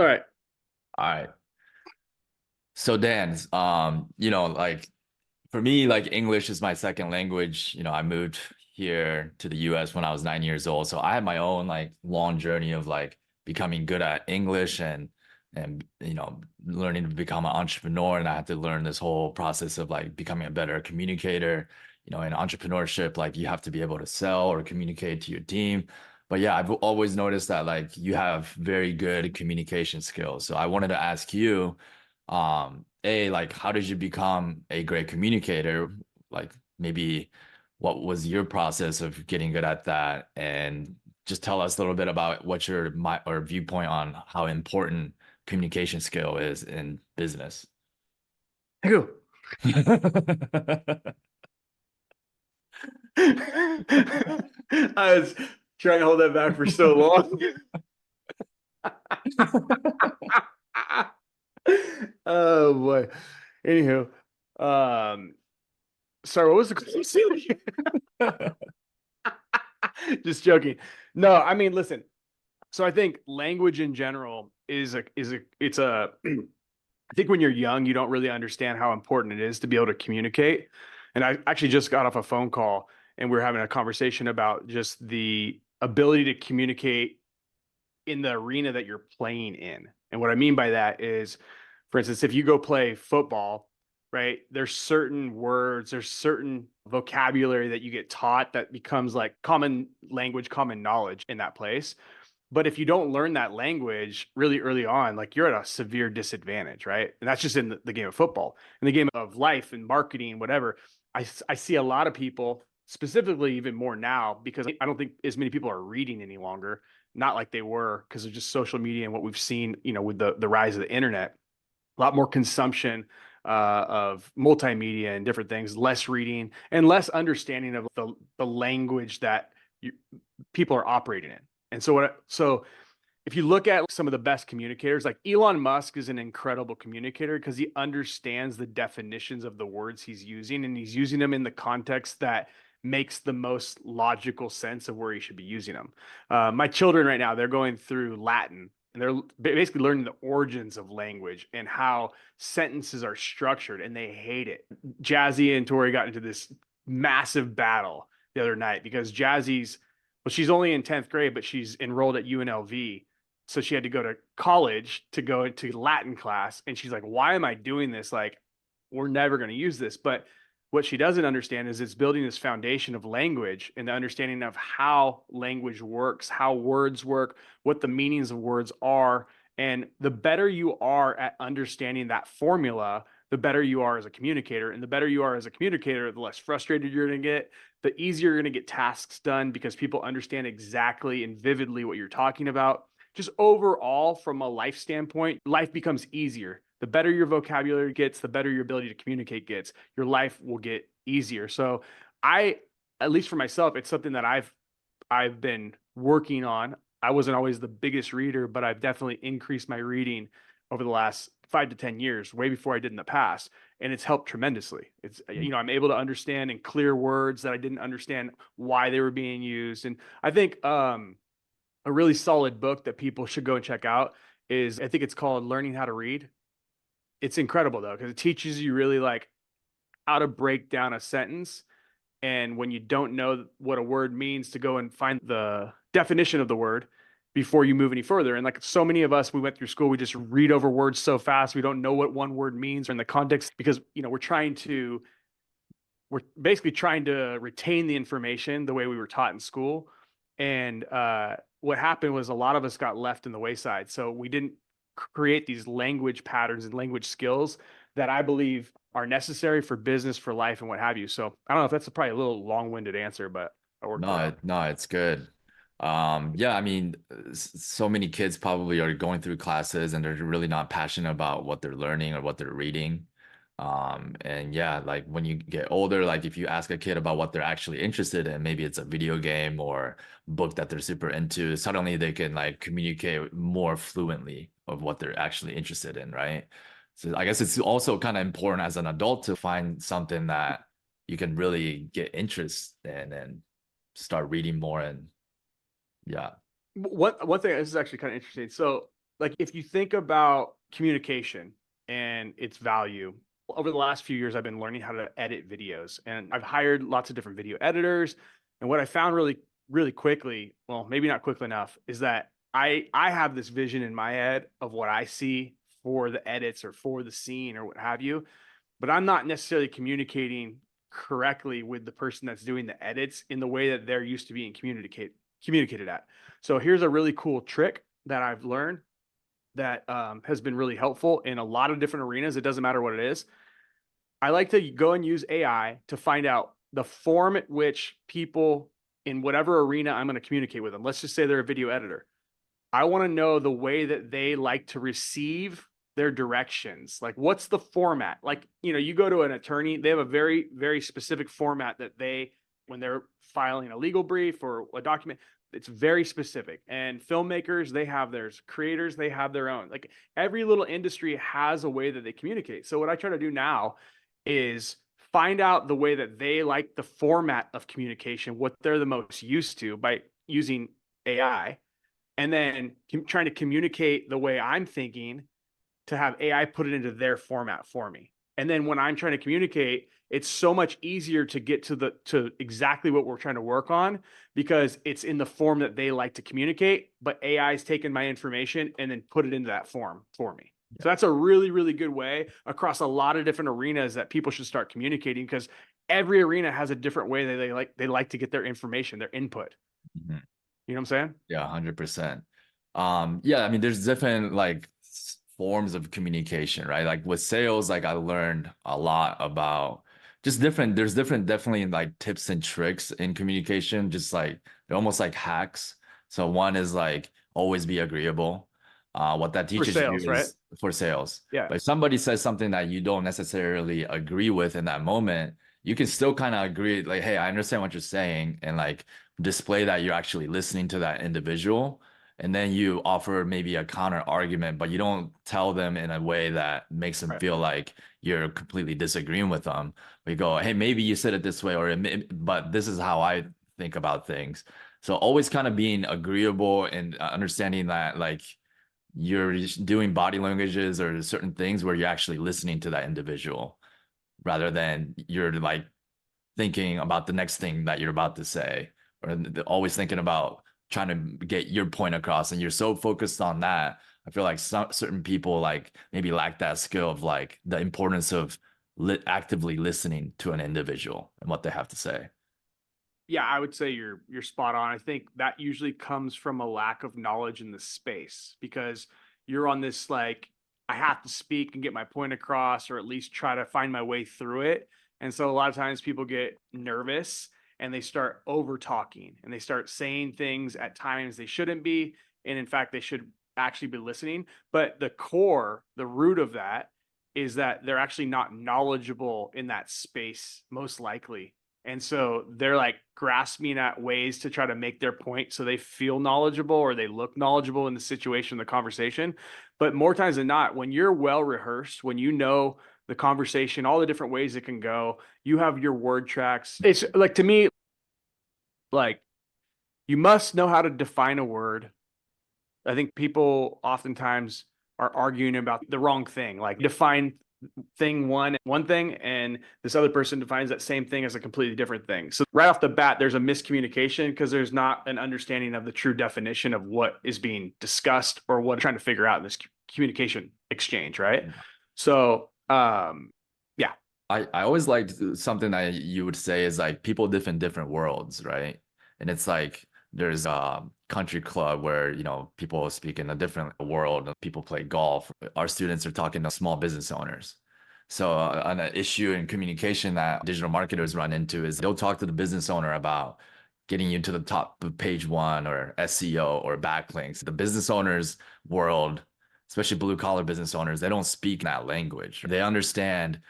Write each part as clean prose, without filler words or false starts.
All right. All right. So Dan, like for me, like English is my second language. I moved here to the US when I was 9 years old. So I had my own like long journey of like becoming good at English and learning to become an entrepreneur. And I had to learn this whole process of like becoming a better communicator. In entrepreneurship, like you have to be able to sell or communicate to your team. But yeah, I've always noticed that like you have very good communication skills. So I wanted to ask you, like how did you become a great communicator? Like maybe what was your process of getting good at that? And just tell us a little bit about what your my or viewpoint on how important communication skill is in business. Phew. I was trying to hold that back for so long. Oh boy. Anywho, um, sorry, what was the question? Just joking. No, I mean, listen. So I think language in general it's a I think when you're young, you don't really understand how important it is to be able to communicate. And I actually just got off a phone call and we are having a conversation about just the ability to communicate in the arena that you're playing in. And what I mean by that is, for instance, if you go play football, right, there's certain words, there's certain vocabulary that you get taught that becomes like common language, common knowledge in that place. But if you don't learn that language really early on, like you're at a severe disadvantage, right? And that's just in the game of football. In the game of life and marketing, whatever, I see a lot of people, specifically even more now, because I don't think as many people are reading any longer, not like they were because of just social media and what we've seen, with the rise of the internet, a lot more consumption of multimedia and different things, less reading and less understanding of the language that you, people are operating in. And so if you look at some of the best communicators, like Elon Musk is an incredible communicator because he understands the definitions of the words he's using and he's using them in the context that makes the most logical sense of where he should be using them. My children right now, they're going through Latin and they're basically learning the origins of language and how sentences are structured and they hate it. Jazzy and Tori got into this massive battle the other night because she's only in 10th grade, but she's enrolled at UNLV. So she had to go to college to go into Latin class. And she's like, why am I doing this? Like, we're never going to use this. But what she doesn't understand is it's building this foundation of language and the understanding of how language works, how words work, what the meanings of words are. And the better you are at understanding that formula, the better you are as a communicator. And the better you are as a communicator, the less frustrated you're going to get, the easier you're going to get tasks done because people understand exactly and vividly what you're talking about. Just overall, from a life standpoint, life becomes easier. The better your vocabulary gets, the better your ability to communicate gets. Your life will get easier. So at least for myself, it's something that I've been working on. I wasn't always the biggest reader, but I've definitely increased my reading over the last 5 to 10 years, way before I did in the past. And it's helped tremendously. I'm able to understand in clear words that I didn't understand why they were being used. And I think a really solid book that people should go and check out is, I think it's called Learning How to Read. It's incredible though, because it teaches you really like how to break down a sentence. And when you don't know what a word means, to go and find the definition of the word before you move any further. And like so many of us, we went through school, we just read over words so fast. We don't know what one word means or in the context because, we're basically trying to retain the information the way we were taught in school. And what happened was a lot of us got left in the wayside. So we didn't create these language patterns and language skills that I believe are necessary for business, for life, and what have you. So I don't know if that's probably a little long-winded answer, but I worked it out. No, it's good. Yeah, I mean, so many kids probably are going through classes and they're really not passionate about what they're learning or what they're reading. And yeah, like when you get older, like if you ask a kid about what they're actually interested in, maybe it's a video game or book that they're super into, suddenly they can like communicate more fluently of what they're actually interested in, right? So I guess it's also kind of important as an adult to find something that you can really get interest in and start reading more and yeah. One thing, this is actually kind of interesting. So like if you think about communication and its value, over the last few years, I've been learning how to edit videos, and I've hired lots of different video editors. And what I found really quickly, well, maybe not quickly enough, is that I have this vision in my head of what I see for the edits or for the scene or what have you, but I'm not necessarily communicating correctly with the person that's doing the edits in the way that they're used to being communicated at. So here's a really cool trick that I've learned that has been really helpful in a lot of different arenas. It doesn't matter what it is. I like to go and use AI to find out the form at which people in whatever arena I'm going to communicate with them. Let's just say they're a video editor. I want to know the way that they like to receive their directions. Like, what's the format? Like, you go to an attorney, they have a very, very specific format that when they're filing a legal brief or a document, it's very specific. And filmmakers, they have theirs. Creators, they have their own. Like, every little industry has a way that they communicate. So what I try to do now is find out the way that they like the format of communication, what they're the most used to by using AI, and then trying to communicate the way I'm thinking to have AI put it into their format for me. And then when I'm trying to communicate, it's so much easier to get to exactly what we're trying to work on because it's in the form that they like to communicate, but AI's taken my information and then put it into that form for me. So that's a really, really good way across a lot of different arenas that people should start communicating, because every arena has a different way that they like to get their information, their input. Mhm. You know what I'm saying? Yeah, 100%. Yeah, I mean, there's different like forms of communication, right? Like with sales, like I learned a lot about just there's different definitely like tips and tricks in communication, just like they're almost like hacks. So one is like always be agreeable. What that For teaches you sales, right? is for sales. Yeah. But if somebody says something that you don't necessarily agree with in that moment, you can still kind of agree, like, hey, I understand what you're saying, and like display that you're actually listening to that individual. And then you offer maybe a counter argument, but you don't tell them in a way that makes them Right. feel like you're completely disagreeing with them. We go, hey, maybe you said it this way, but this is how I think about things. So always kind of being agreeable and understanding that like you're doing body languages or certain things where you're actually listening to that individual rather than you're like thinking about the next thing that you're about to say, or always thinking about trying to get your point across, and you're so focused on that. I feel like certain people like maybe lack that skill of like the importance of actively listening to an individual and what they have to say. Yeah, I would say you're spot on. I think that usually comes from a lack of knowledge in the space, because you're on this like, I have to speak and get my point across, or at least try to find my way through it. And so a lot of times people get nervous and they start over talking and they start saying things at times they shouldn't be, and in fact they should actually be listening. But the root of that is that they're actually not knowledgeable in that space, most likely. And so they're like grasping at ways to try to make their point so they feel knowledgeable or they look knowledgeable in the situation, the conversation. But more times than not, when you're well rehearsed, when you know the conversation, all the different ways it can go, you have your word tracks. It's like, to me, like, you must know how to define a word. I think people oftentimes are arguing about the wrong thing, like define one thing, and this other person defines that same thing as a completely different thing. So right off the bat, there's a miscommunication because there's not an understanding of the true definition of what is being discussed or what I'm trying to figure out in this communication exchange, right? So yeah. I always liked something that you would say is like people live in different worlds, right? And it's like there's a country club where, people speak in a different world. People play golf. Our students are talking to small business owners. So an issue in communication that digital marketers run into is they'll talk to the business owner about getting you to the top of page one or SEO or backlinks. The business owners world, especially blue collar business owners, they don't speak that language. They understand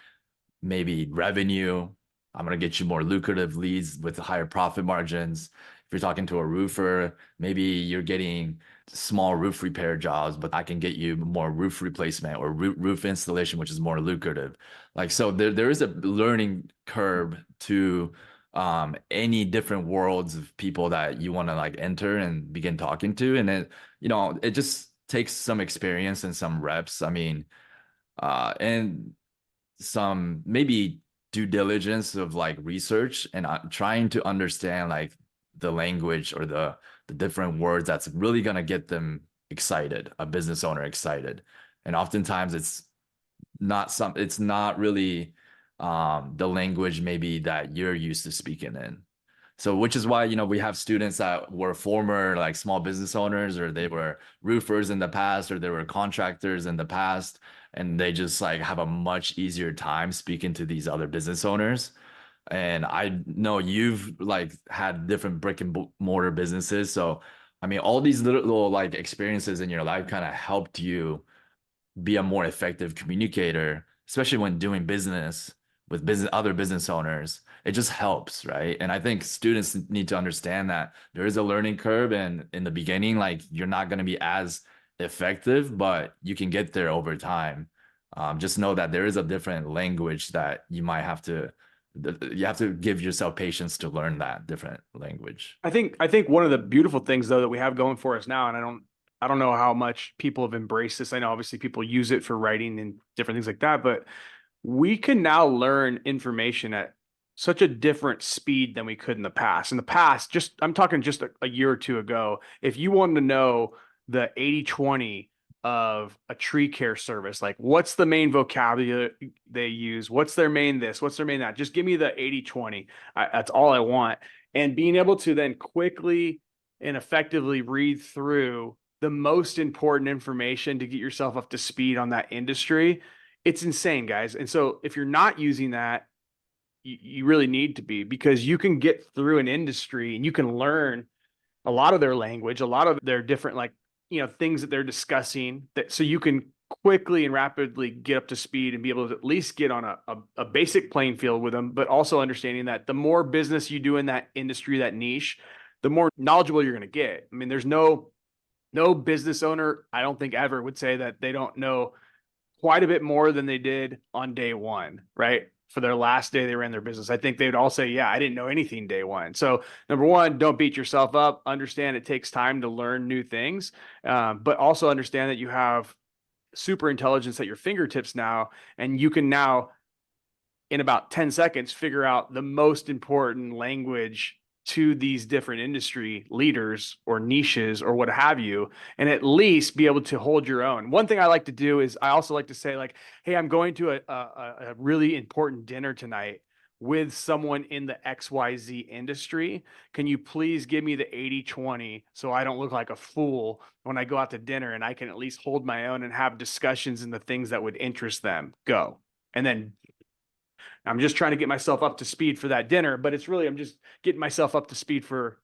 maybe revenue. I'm going to get you more lucrative leads with higher profit margins. If you're talking to a roofer, maybe you're getting small roof repair jobs, but I can get you more roof replacement or roof installation, which is more lucrative. Like, so there is a learning curve to any different worlds of people that you want to like enter and begin talking to. And it just takes some experience and some reps. I mean, and some maybe due diligence of like research and trying to understand like the language or the different words that's really gonna get them excited, a business owner excited. And oftentimes it's not really the language maybe that you're used to speaking in. So which is why, we have students that were former like small business owners, or they were roofers in the past, or they were contractors in the past, and they just like have a much easier time speaking to these other business owners. And I know you've like had different brick and mortar businesses. So I mean, all these little like experiences in your life kind of helped you be a more effective communicator, especially when doing business with other business owners. It just helps, right? And I think students need to understand that there is a learning curve, and in the beginning, like you're not going to be as effective, but you can get there over time. Just know that there is a different language that you have to give yourself patience to learn that different language. I think one of the beautiful things though that we have going for us now, and I don't know how much people have embraced this. I know obviously people use it for writing and different things like that, but we can now learn information at such a different speed than we could in the past. In the past, I'm talking just a year or two ago, if you wanted to know the 80/20 of a tree care service, like what's the main vocabulary they use, what's their main this, what's their main that, just give me the 80/20. That's all I want. And being able to then quickly and effectively read through the most important information to get yourself up to speed on that industry, it's insane, guys. And so if you're not using that, you really need to be, because you can get through an industry and you can learn a lot of their language, a lot of their different like, things that they're discussing, that so you can quickly and rapidly get up to speed and be able to at least get on a basic playing field with them, but also understanding that the more business you do in that industry, that niche, the more knowledgeable you're going to get. I mean, there's no business owner, I don't think ever would say that they don't know quite a bit more than they did on day one, right? For their last day they ran their business. I think they would all say, yeah, I didn't know anything day one. So number one, don't beat yourself up. Understand it takes time to learn new things, but also understand that you have super intelligence at your fingertips now, and you can now, in about 10 seconds, figure out the most important language to these different industry leaders or niches or what have you, and at least be able to hold your own. One thing I like to do is I also like to say like, hey, I'm going to a really important dinner tonight with someone in the XYZ industry. Can you please give me the 80/20 so I don't look like a fool when I go out to dinner, and I can at least hold my own and have discussions in the things that would interest them? Go. And then I'm just trying to get myself up to speed for that dinner, but it's really, I'm just getting myself up to speed for,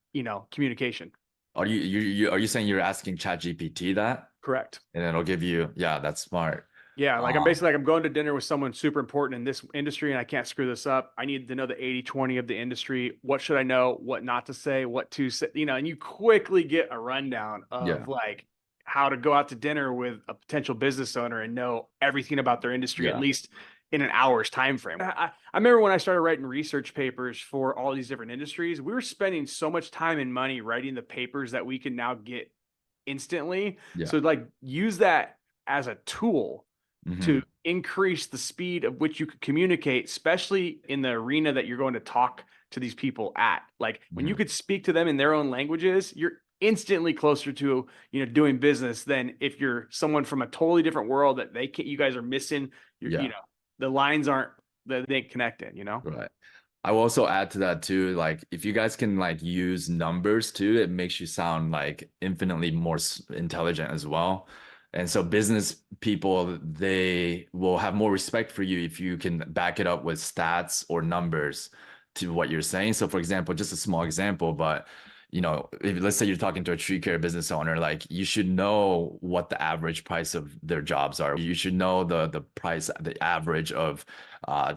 communication. Are you saying you're asking ChatGPT that, Correct. and it'll give you, yeah, that's smart. Yeah. Like I'm Um, basically like, I'm going to dinner with someone super important in this industry and I can't screw this up. I need to know the 80/20 of the industry. What should I know? What not to say, what to say, and you quickly get a rundown yeah, of like how to go out to dinner with a potential business owner and know everything about their industry, at yeah. least in an hour's time frame. I remember when I started writing research papers for all these different industries, we were spending so much time and money writing the papers that we can now get instantly. Yeah. So like use that as a tool to Hmm. increase the speed of which you could communicate, especially in the arena that you're going to talk to these people at. Like when you Hmm. could speak to them in their own languages, you're instantly closer to, doing business than if you're someone from a totally different world that you guys are missing. Yeah. The lines aren't, they connected. Right. I will also add to that too, like if you guys can like use numbers too, it makes you sound like infinitely more intelligent as well. And so business people, they will have more respect for you if you can back it up with stats or numbers to what you're saying. So for example, just a small example, but if let's say you're talking to a tree care business owner, like you should know what the average price of their jobs are. You should know the price, the average of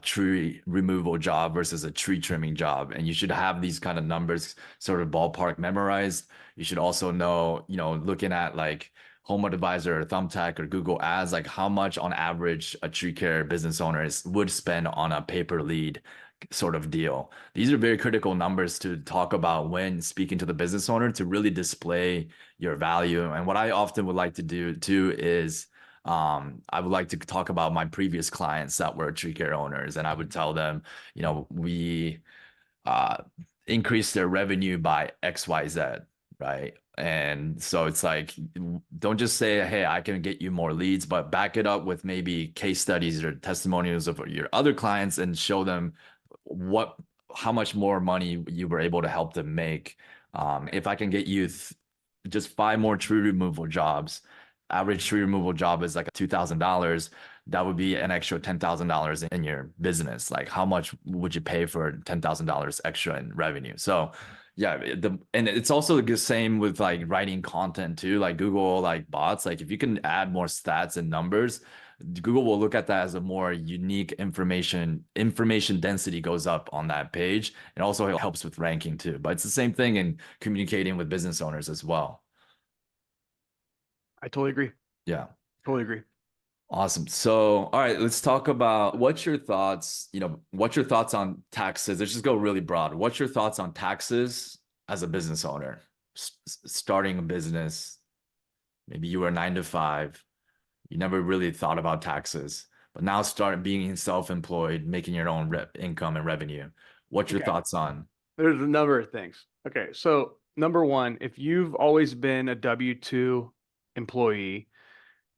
tree removal job versus a tree trimming job. And you should have these kind of numbers sort of ballpark memorized. You should also know, looking at like Home Advisor or Thumbtack or Google Ads, like how much on average a tree care business owner would spend on a pay per lead sort of deal. These are very critical numbers to talk about when speaking to the business owner to really display your value. And what I often would like to do too is I would like to talk about my previous clients that were tree care owners, and I would tell them, we uh, increase their revenue by XYZ, right? And so it's like, don't just say, hey, I can get you more leads, but back it up with maybe case studies or testimonials of your other clients and show them how much more money you were able to help them make. If I can get you just 5 more tree removal jobs, average tree removal job is like $2,000. That would be an extra $10,000 in your business. Like, how much would you pay for $10,000 extra in revenue? So yeah, and it's also the same with like writing content too, like Google, like bots. Like if you can add more stats and numbers, Google will look at that as a more unique information density goes up on that page. And also it helps with ranking too. But it's the same thing in communicating with business owners as well. I totally agree. Yeah. Totally agree. Awesome. So, all right, let's talk about what's your thoughts, what's your thoughts on taxes? Let's just go really broad. What's your thoughts on taxes as a business owner? Starting a business, maybe you were 9 to 5, you never really thought about taxes, but now start being self-employed, making your own income and revenue. What's your thoughts on? There's a number of things. Okay, so number one, if you've always been a W-2 employee,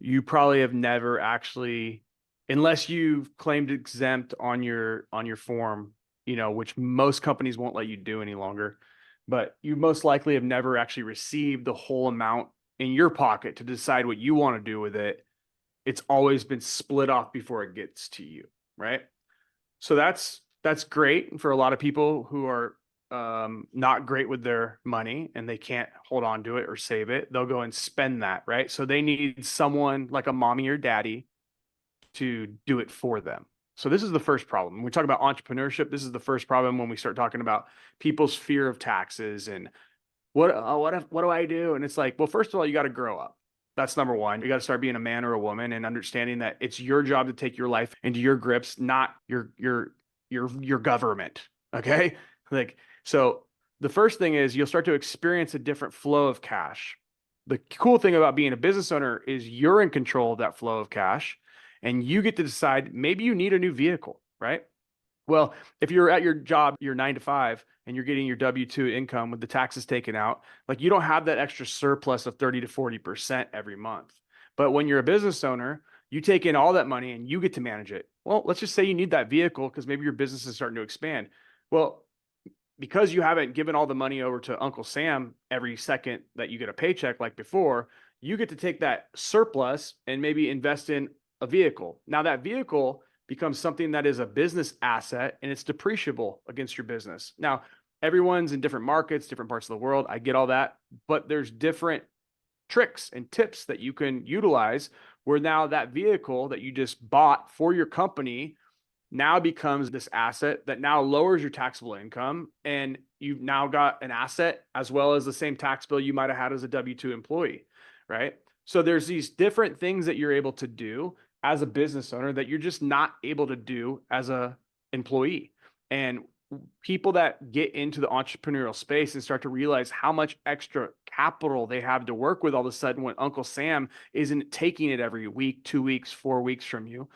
you probably have never actually, unless you've claimed exempt on your form, which most companies won't let you do any longer, but you most likely have never actually received the whole amount in your pocket to decide what you want to do with it. It's always been split off before it gets to you, right? So that's great for a lot of people who are not great with their money and they can't hold on to it or save it. They'll go and spend that, right? So they need someone like a mommy or daddy to do it for them. So this is the first problem. When we talk about entrepreneurship, this is the first problem when we start talking about people's fear of taxes and what do I do? And it's like, well, first of all, you got to grow up. That's number one. You got to start being a man or a woman and understanding that it's your job to take your life into your grips, not your government. Okay. Like, so the first thing is you'll start to experience a different flow of cash. The cool thing about being a business owner is you're in control of that flow of cash and you get to decide maybe you need a new vehicle, right? Well, if you're at your job, you're 9 to 5 and you're getting your W-2 income with the taxes taken out, like you don't have that extra surplus of 30 to 40% every month. But when you're a business owner, you take in all that money and you get to manage it. Well, let's just say you need that vehicle because maybe your business is starting to expand. Well, because you haven't given all the money over to Uncle Sam every second that you get a paycheck like before, you get to take that surplus and maybe invest in a vehicle. Now that vehicle becomes something that is a business asset and it's depreciable against your business. Now, everyone's in different markets, different parts of the world. I get all that, but there's different tricks and tips that you can utilize where now that vehicle that you just bought for your company now becomes this asset that now lowers your taxable income. And you've now got an asset as well as the same tax bill you might have had as a W-2 employee, right? So there's these different things that you're able to do as a business owner that you're just not able to do as a employee. And people that get into the entrepreneurial space and start to realize how much extra capital they have to work with all of a sudden when Uncle Sam isn't taking it every week, 2 weeks, 4 weeks from you,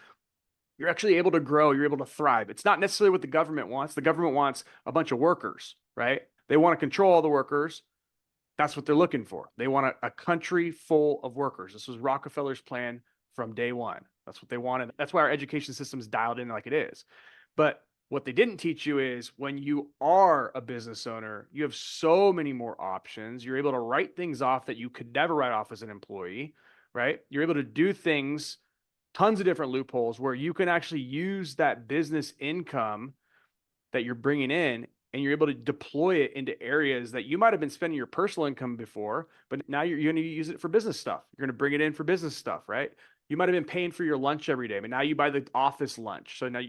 you're actually able to grow, you're able to thrive. It's not necessarily what the government wants. The government wants a bunch of workers, right? They want to control all the workers. That's what they're looking for. They want a country full of workers. This was Rockefeller's plan from day one. That's what they wanted. That's why our education system is dialed in like it is. But what they didn't teach you is when you are a business owner, you have so many more options. You're able to write things off that you could never write off as an employee, right? You're able to do things, tons of different loopholes where you can actually use that business income that you're bringing in and you're able to deploy it into areas that you might have been spending your personal income before, but now you're going to use it for business stuff. You're going to bring it in for business stuff, right? You might have been paying for your lunch every day, but now you buy the office lunch. So now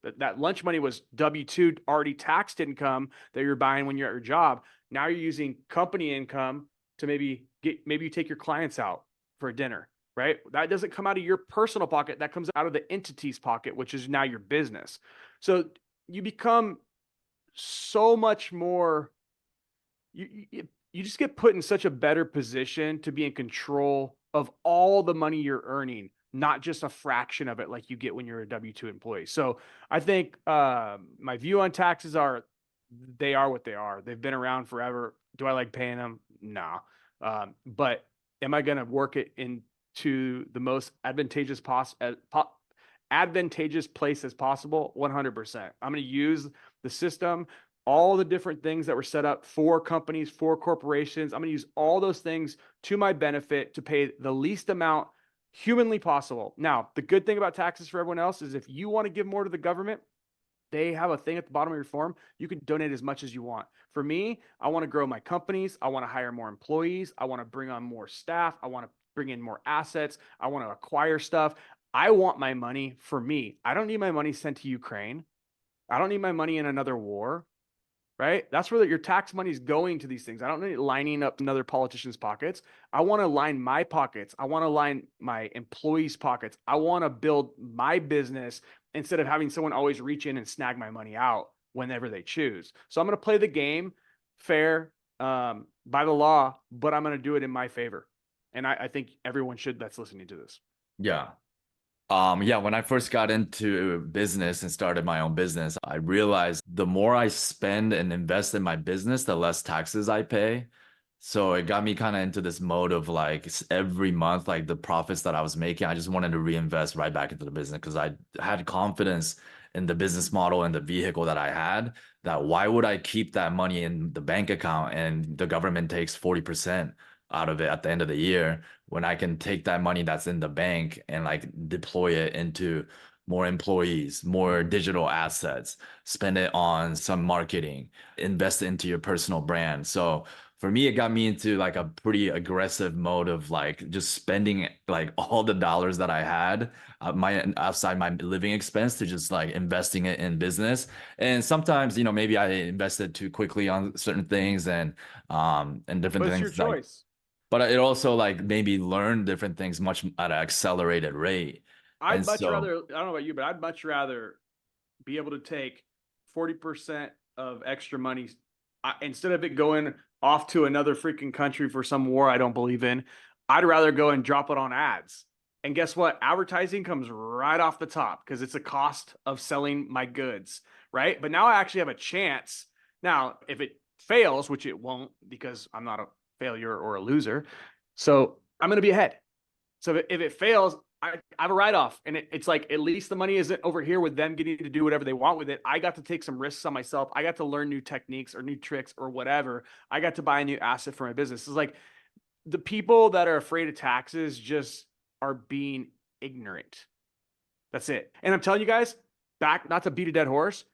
that lunch money was W-2 already taxed income that you're buying when you're at your job. Now you're using company income to maybe you take your clients out for a dinner, right? That doesn't come out of your personal pocket. That comes out of the entity's pocket, which is now your business. So you become so much more, you just get put in such a better position to be in control of all the money you're earning, not just a fraction of it like you get when you're a W-2 employee. So I think my view on taxes are, they are what they are. They've been around forever. Do I like paying them? No. But am I going to work it into the most advantageous advantageous place as possible? 100%. I'm going to use the system, all the different things that were set up for companies, for corporations. I'm going to use all those things to my benefit to pay the least amount humanly possible. Now, the good thing about taxes for everyone else is if you want to give more to the government, they have a thing at the bottom of your form. You can donate as much as you want. For me, I want to grow my companies. I want to hire more employees. I want to bring on more staff. I want to bring in more assets. I want to acquire stuff. I want my money for me. I don't need my money sent to Ukraine. I don't need my money in another war, right? That's where your tax money is going to these things. I don't need it lining up another politician's pockets. I want to line my pockets. I want to line my employees' pockets. I want to build my business instead of having someone always reach in and snag my money out whenever they choose. So I'm going to play the game fair, by the law, but I'm going to do it in my favor. And I think everyone should that's listening to this. Yeah. Yeah, when I first got into business and started my own business, I realized the more I spend and invest in my business, the less taxes I pay. So it got me kind of into this mode of like every month, like the profits that I was making, I just wanted to reinvest right back into the business because I had confidence in the business model and the vehicle that I had, that why would I keep that money in the bank account and the government takes 40% out of it at the end of the year, when I can take that money that's in the bank and like deploy it into more employees, more digital assets, spend it on some marketing, invest into your personal brand. So for me, it got me into like a pretty aggressive mode of like just spending like all the dollars that I had, my outside my living expense, to just like investing it in business. And sometimes, maybe I invested too quickly on certain things and different But it's your things like, choice. but it also like maybe learn different things much at an accelerated rate. And I'd much so, rather, I don't know about you, but I'd much rather be able to take 40% of extra money instead of it going off to another freaking country for some war I don't believe in. I'd rather go and drop it on ads. And guess what? Advertising comes right off the top because it's a cost of selling my goods, right? But now I actually have a chance. Now, if it fails, which it won't because I'm not a failure or a loser, so I'm going to be ahead. So if it fails, I have a write-off, and it's like at least the money isn't over here with them getting to do whatever they want with it. I got to take some risks on myself. I got to learn new techniques or new tricks or whatever. I got to buy a new asset for my business. It's like the people that are afraid of taxes just are being ignorant. That's it. And I'm telling you guys, back, not to beat a dead horse,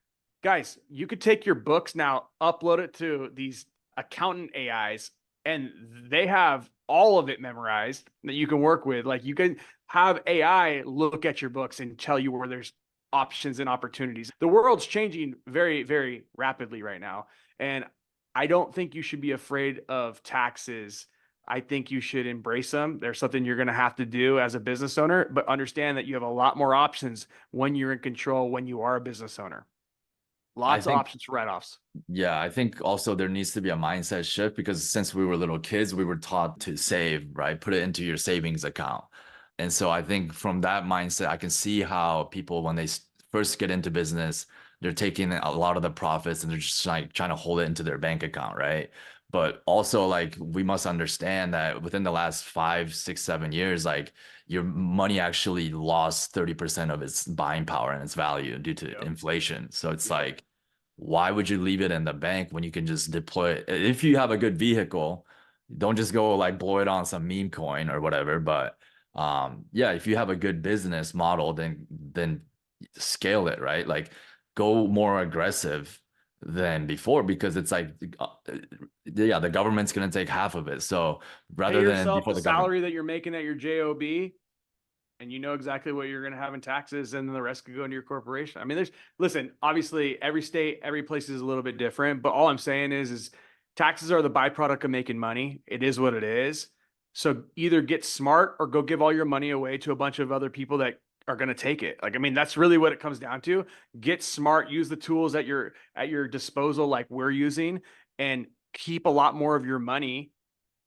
guys, you could take your books now, upload it to these accountant AIs, and they have all of it memorized that you can work with. Like you can have AI look at your books and tell you where there's options and opportunities. The world's changing very, very rapidly right now. And I don't think you should be afraid of taxes. I think you should embrace them. There's something you're going to have to do as a business owner, but understand that you have a lot more options when you're in control, when you are a business owner. I Lots of think, options for write-offs. yeah, I think also there needs to be a mindset shift because since we were little kids, we were taught to save, right? Put it into your savings account. And so I think from that mindset, I can see how people, when they first get into business, they're taking a lot of the profits and they're just like trying to hold it into their bank account, right? But also, like, we must understand that within the last 5, 6, 7 years, like, your money actually lost 30% of its buying power and its value due to Yep. inflation. So it's Yep. like, why would you leave it in the bank when you can just deploy it? If you have a good vehicle, don't just go like blow it on some meme coin or whatever. But yeah, if you have a good business model, then scale it, right? Like go more aggressive than before because it's like yeah, the government's gonna take half of it. So Pay rather than yourself before the the government, salary that you're making at your job, and you know exactly what you're going to have in taxes, and then the rest could go into your corporation. I mean, listen, obviously every state, every place is a little bit different, but all I'm saying is taxes are the byproduct of making money. It is what it is. So either get smart or go give all your money away to a bunch of other people that are going to take it. Like, I mean, that's really what it comes down to. Get smart, use the tools at your disposal, like we're using, and keep a lot more of your money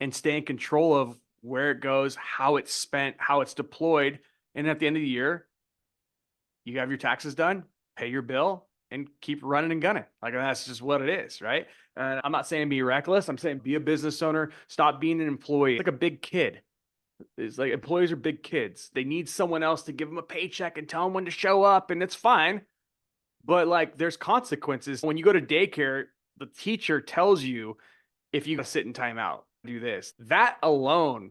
and stay in control of where it goes, how it's spent, how it's deployed. And at the end of the year, you have your taxes done, pay your bill, and keep running and gunning. Like, that's just what it is, right? And I'm not saying be reckless. I'm saying be a business owner. Stop being an employee. Like a big kid. It's like employees are big kids. They need someone else to give them a paycheck and tell them when to show up, and it's fine. But like, there's consequences. When you go to daycare, the teacher tells you if you sit in timeout, do this. That alone,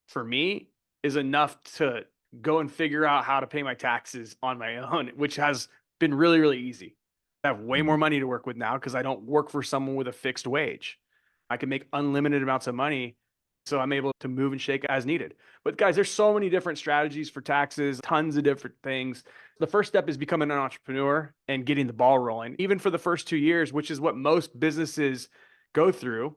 for me, is enough to go and figure out how to pay my taxes on my own, which has been really, really easy. I have way more money to work with now because I don't work for someone with a fixed wage. I can make unlimited amounts of money. So I'm able to move and shake as needed. But guys, there's so many different strategies for taxes, tons of different things. The first step is becoming an entrepreneur and getting the ball rolling. Even for the first 2 years, which is what most businesses go through.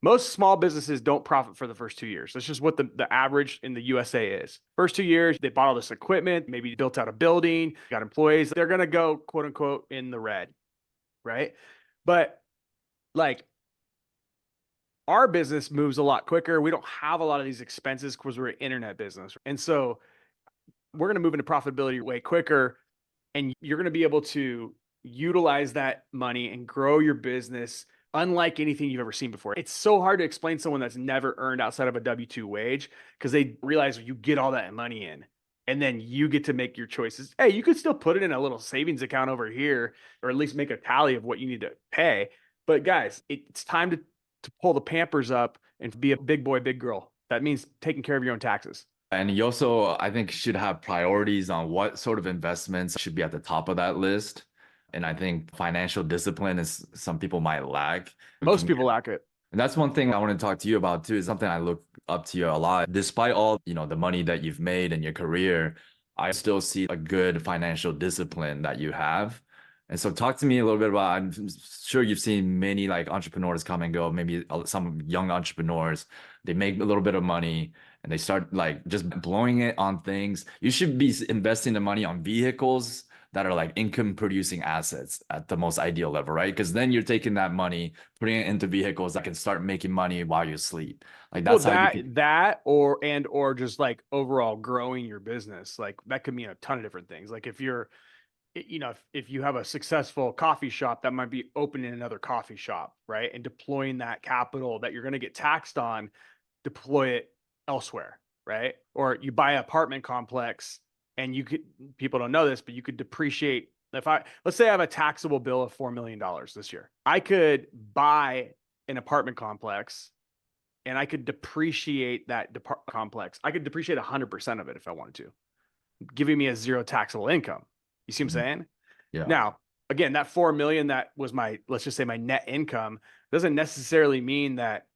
Most small businesses don't profit for the first 2 years. That's just what the average in the USA is. First 2 years, they bought all this equipment, maybe built out a building, got employees. They're going to go, quote unquote, in the red, right? But like, our business moves a lot quicker. We don't have a lot of these expenses because we're an internet business. And so we're going to move into profitability way quicker. And you're going to be able to utilize that money and grow your business unlike anything you've ever seen before. It's so hard to explain to someone that's never earned outside of a W-2 wage because they realize you get all that money in and then you get to make your choices. Hey, you could still put it in a little savings account over here, or at least make a tally of what you need to pay. But guys, it's time to pull the Pampers up and be a big boy, big girl. That means taking care of your own taxes. And you also, I think, should have priorities on what sort of investments should be at the top of that list. And I think financial discipline is some people might lack. Most people lack it. And that's one thing I want to talk to you about too, is something I look up to you a lot. Despite all, the money that you've made in your career, I still see a good financial discipline that you have. And so talk to me a little bit about, I'm sure you've seen many like entrepreneurs come and go, maybe some young entrepreneurs, they make a little bit of money and they start like just blowing it on things. You should be investing the money on vehicles that are like income producing assets at the most ideal level, right? Because then you're taking that money, putting it into vehicles that can start making money while you sleep. Like that's well, how that you can. that or just like overall growing your business. Like that could mean a ton of different things. Like if you're, if you have a successful coffee shop, that might be opening another coffee shop, right? And deploying that capital that you're going to get taxed on, deploy it elsewhere, right? Or you buy an apartment complex and people don't know this, but you could depreciate. Let's say I have a taxable bill of $4 million this year. I could buy an apartment complex and I could depreciate that complex. I could depreciate 100% of it if I wanted to, giving me a zero taxable income. You see what I'm saying? Yeah. Now, again, that 4 million, that was let's just say my net income, doesn't necessarily mean that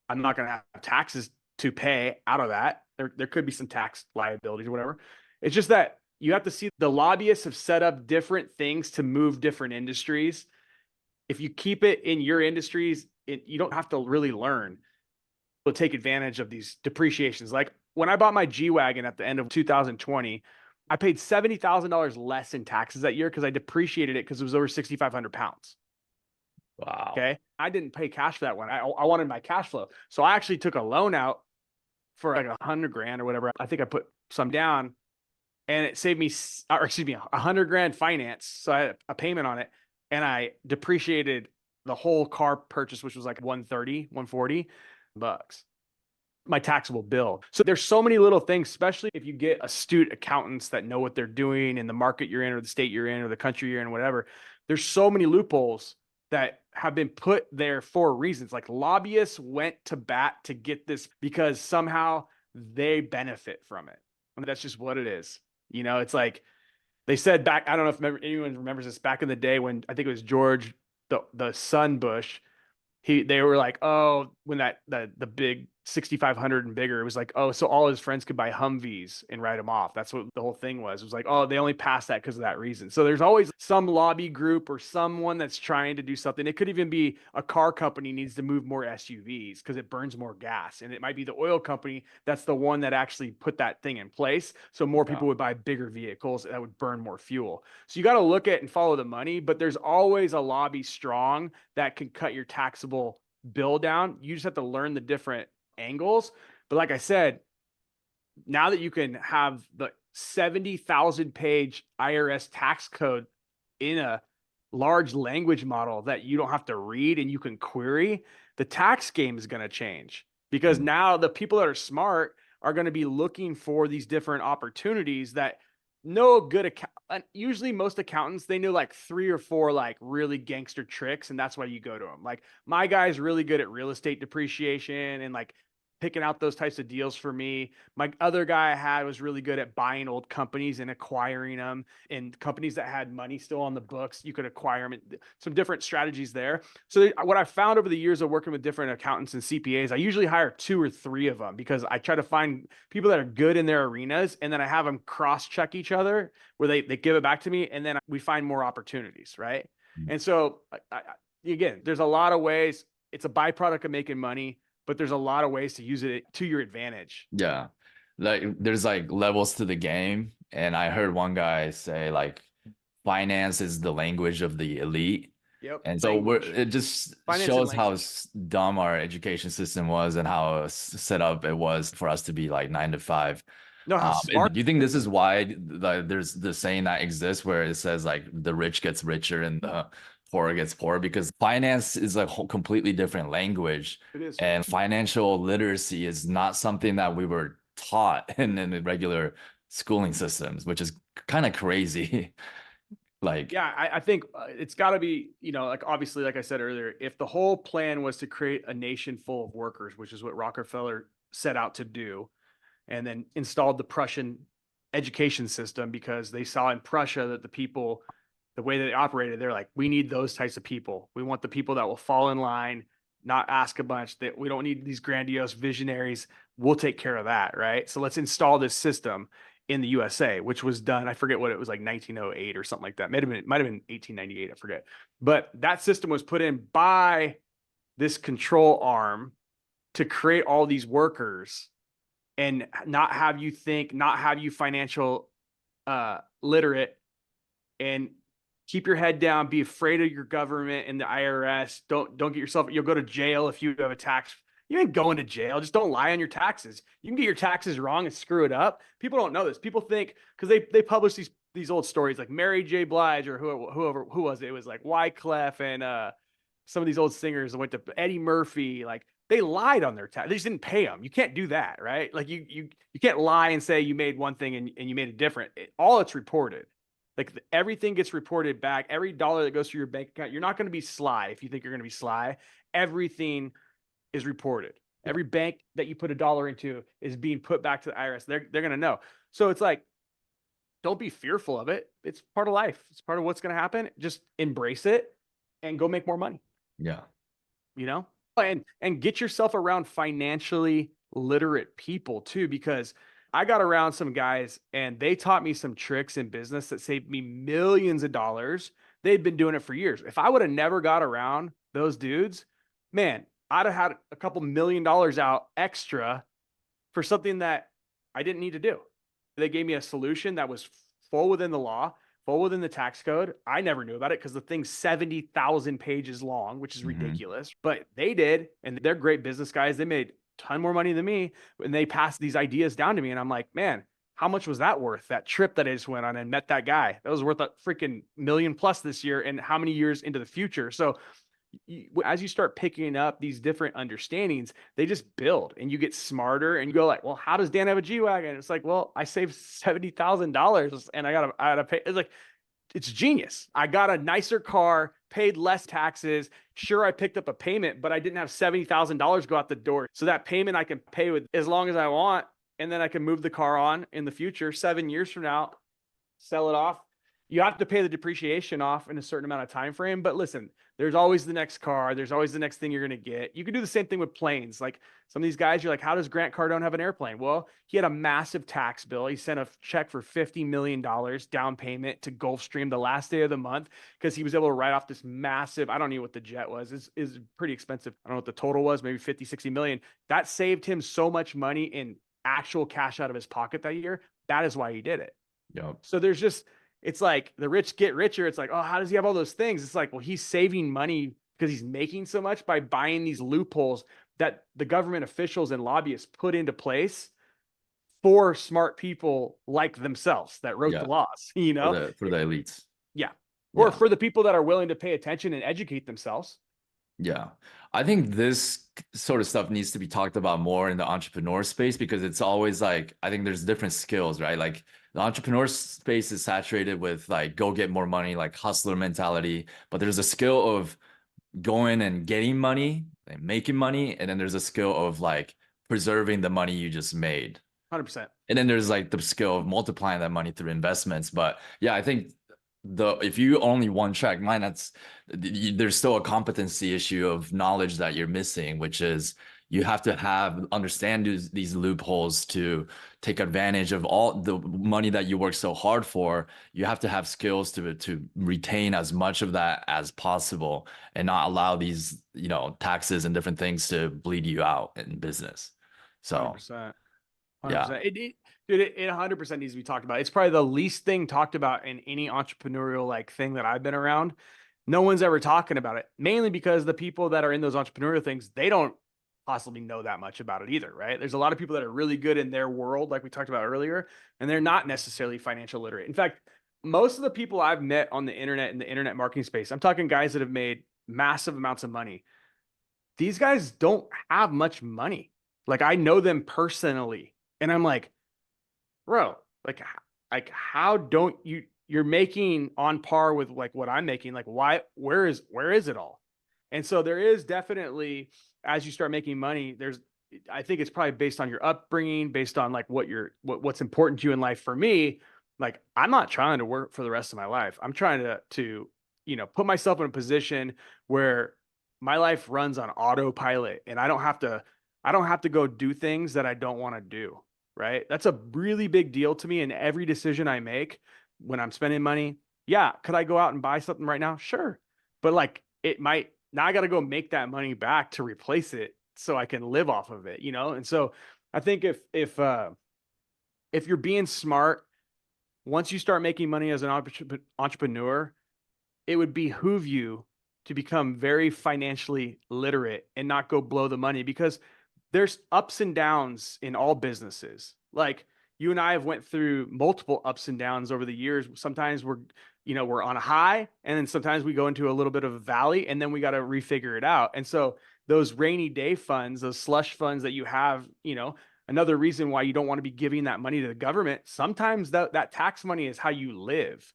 I'm not going to have taxes to pay out of that. There could be some tax liabilities or whatever. It's just that you have to see the lobbyists have set up different things to move different industries. If you keep it in your industries, you don't have to really learn to take advantage of these depreciations. Like when I bought my G-Wagon at the end of 2020, I paid $70,000 less in taxes that year because I depreciated it because it was over 6,500 pounds. Wow. Okay. I didn't pay cash for that one. I wanted my cash flow. So I actually took a loan out for like 100 grand or whatever. I think I put some down and it saved me, or excuse me, 100 grand finance. So I had a payment on it and I depreciated the whole car purchase, which was like 130, 140 bucks, my taxable bill. So there's so many little things, especially if you get astute accountants that know what they're doing in the market you're in or the state you're in or the country you're in, whatever. There's so many loopholes that have been put there for reasons. Like lobbyists went to bat to get this because somehow they benefit from it. I mean, that's just what it is. It's like they said back, I don't know if anyone remembers this, back in the day when I think it was George, the son Bush, they were like, oh, when the big 6,500 and bigger. It was like, oh, so all his friends could buy Humvees and write them off. That's what the whole thing was. It was like, oh, they only passed that because of that reason. So there's always some lobby group or someone that's trying to do something. It could even be a car company needs to move more SUVs because it burns more gas. And it might be the oil company that's the one that actually put that thing in place. So more people would buy bigger vehicles that would burn more fuel. So you got to look at and follow the money, but there's always a lobby strong that can cut your taxable bill down. You just have to learn the different angles. But like I said, now that you can have the 70,000 page IRS tax code in a large language model that you don't have to read and you can query, the tax game is going to change because now the people that are smart are going to be looking for these different opportunities that no good account. Usually most accountants, they know like 3 or 4 like really gangster tricks. And that's why you go to them. Like my guy's really good at real estate depreciation and like picking out those types of deals for me. My other guy I had was really good at buying old companies and acquiring them, and companies that had money still on the books, you could acquire them. Some different strategies there. So what I found over the years of working with different accountants and CPAs, I usually hire 2 or 3 of them because I try to find people that are good in their arenas, and then I have them cross-check each other where they give it back to me, and then we find more opportunities, right? And so again, there's a lot of ways. It's a byproduct of making money, but there's a lot of ways to use it to your advantage. Yeah. Like there's like levels to the game. And I heard one guy say like finance is the language of the elite. Yep. And so it just shows how dumb our education system was and how set up it was for us to be like 9 to 5. No, how smart. Do you think this is why there's the saying that exists where it says like the rich gets richer and the poor gets poor? Because finance is a whole completely different language. It is. And financial literacy is not something that we were taught in the regular schooling systems, which is kind of crazy. Like, yeah, I think it's got to be, like obviously, like I said earlier, if the whole plan was to create a nation full of workers, which is what Rockefeller set out to do, and then installed the Prussian education system because they saw in Prussia that the people, the way that they operated, they're like, we need those types of people. We want the people that will fall in line, not ask a bunch, that we don't need these grandiose visionaries. We'll take care of that, right? So let's install this system in the USA, which was done. I forget what it was, like 1908 or something like that. Might have been 1898. I forget. But that system was put in by this control arm to create all these workers and not have you think, not have you financial literate, and keep your head down, be afraid of your government and the IRS. Don't get yourself, you'll go to jail if you have a tax. You ain't going to jail. Just don't lie on your taxes. You can get your taxes wrong and screw it up. People don't know this. People think, because they publish these old stories like Mary J. Blige or who was it? It was like Wyclef and some of these old singers that went to Eddie Murphy. Like they lied on their tax. They just didn't pay them. You can't do that, right? Like you can't lie and say you made one thing and you made it different. All it's reported. Like everything gets reported back. Every dollar that goes through your bank account, you're not going to be sly if you think you're going to be sly. Everything is reported. Every bank that you put a dollar into is being put back to the IRS. They're going to know. So it's like, don't be fearful of it. It's part of life. It's part of what's going to happen. Just embrace it and go make more money. Yeah. And get yourself around financially literate people too, because I got around some guys and they taught me some tricks in business that saved me millions of dollars. They'd been doing it for years. If I would have never got around those dudes, man, I'd have had a couple $1 million out extra for something that I didn't need to do. They gave me a solution that was full within the law, full within the tax code. I never knew about it because the thing's 70,000 pages long, which is ridiculous. But they did, and they're great business guys. They made ton more money than me, and they passed these ideas down to me. And I'm like, man, how much was that worth? That trip that I just went on and met that guy, that was worth a freaking $1 million plus this year. And how many years into the future? So as you start picking up these different understandings, they just build and you get smarter and you go like, well, how does Dan have a G-Wagon? It's like, well, I saved $70,000 and I gotta pay. It's like, it's genius. I got a nicer car, paid less taxes. Sure, I picked up a payment, but I didn't have $70,000 go out the door. So that payment I can pay with as long as I want. And then I can move the car on in the future, 7 years from now, sell it off, You have to pay the depreciation off in a certain amount of time frame. But listen, there's always the next car. There's always the next thing you're going to get. You can do the same thing with planes. Like some of these guys, you're like, how does Grant Cardone have an airplane? Well, he had a massive tax bill. He sent a check for $50 million down payment to Gulfstream the last day of the month because he was able to write off this massive, I don't know what the jet was. Is pretty expensive. I don't know what the total was, maybe 50, 60 million. That saved him so much money in actual cash out of his pocket that year. That is why he did it. Yep. So there's just, it's like the rich get richer. It's like, oh, how does he have all those things? It's like, well, he's saving money because he's making so much by buying these loopholes that the government officials and lobbyists put into place for smart people like themselves that wrote the Yeah. laws, For the elites. Yeah. Or Yeah. for the people that are willing to pay attention and educate themselves. Yeah. I think this sort of stuff needs to be talked about more in the entrepreneur space because it's always like, I think there's different skills, right? Like the entrepreneur space is saturated with like, go get more money, like hustler mentality. But there's a skill of going and getting money and making money. And then there's a skill of like preserving the money you just made. 100%. And then there's like the skill of multiplying that money through investments. But yeah, I think if you only one track mind, there's still a competency issue of knowledge that you're missing, which is you have to understand these loopholes to take advantage of all the money that you work so hard for. You have to have skills to retain as much of that as possible and not allow these, taxes and different things to bleed you out in business. So 100%. 100%. yeah. It 100% needs to be talked about. It's probably the least thing talked about in any entrepreneurial like thing that I've been around. No one's ever talking about it, mainly because the people that are in those entrepreneurial things, they don't possibly know that much about it either, right? There's a lot of people that are really good in their world, like we talked about earlier, and they're not necessarily financial literate. In fact, most of the people I've met on the internet in the internet marketing space, I'm talking guys that have made massive amounts of money. These guys don't have much money. Like I know them personally, and I'm like, bro, like how don't you're making on par with like what I'm making? Like why, where is it all? And so there is definitely, as you start making money, I think it's probably based on your upbringing, based on like what's important to you in life. For me, like I'm not trying to work for the rest of my life. I'm trying to put myself in a position where my life runs on autopilot and I don't have to go do things that I don't want to do. Right. That's a really big deal to me in every decision I make when I'm spending money. Yeah. Could I go out and buy something right now? Sure. But like it might, now I got to go make that money back to replace it so I can live off of it, And so I think if you're being smart, once you start making money as an entrepreneur, it would behoove you to become very financially literate and not go blow the money because there's ups and downs in all businesses. Like you and I have went through multiple ups and downs over the years. Sometimes we're on a high and then sometimes we go into a little bit of a valley and then we got to refigure it out. And so those rainy day funds, those slush funds that you have, another reason why you don't want to be giving that money to the government. Sometimes that tax money is how you live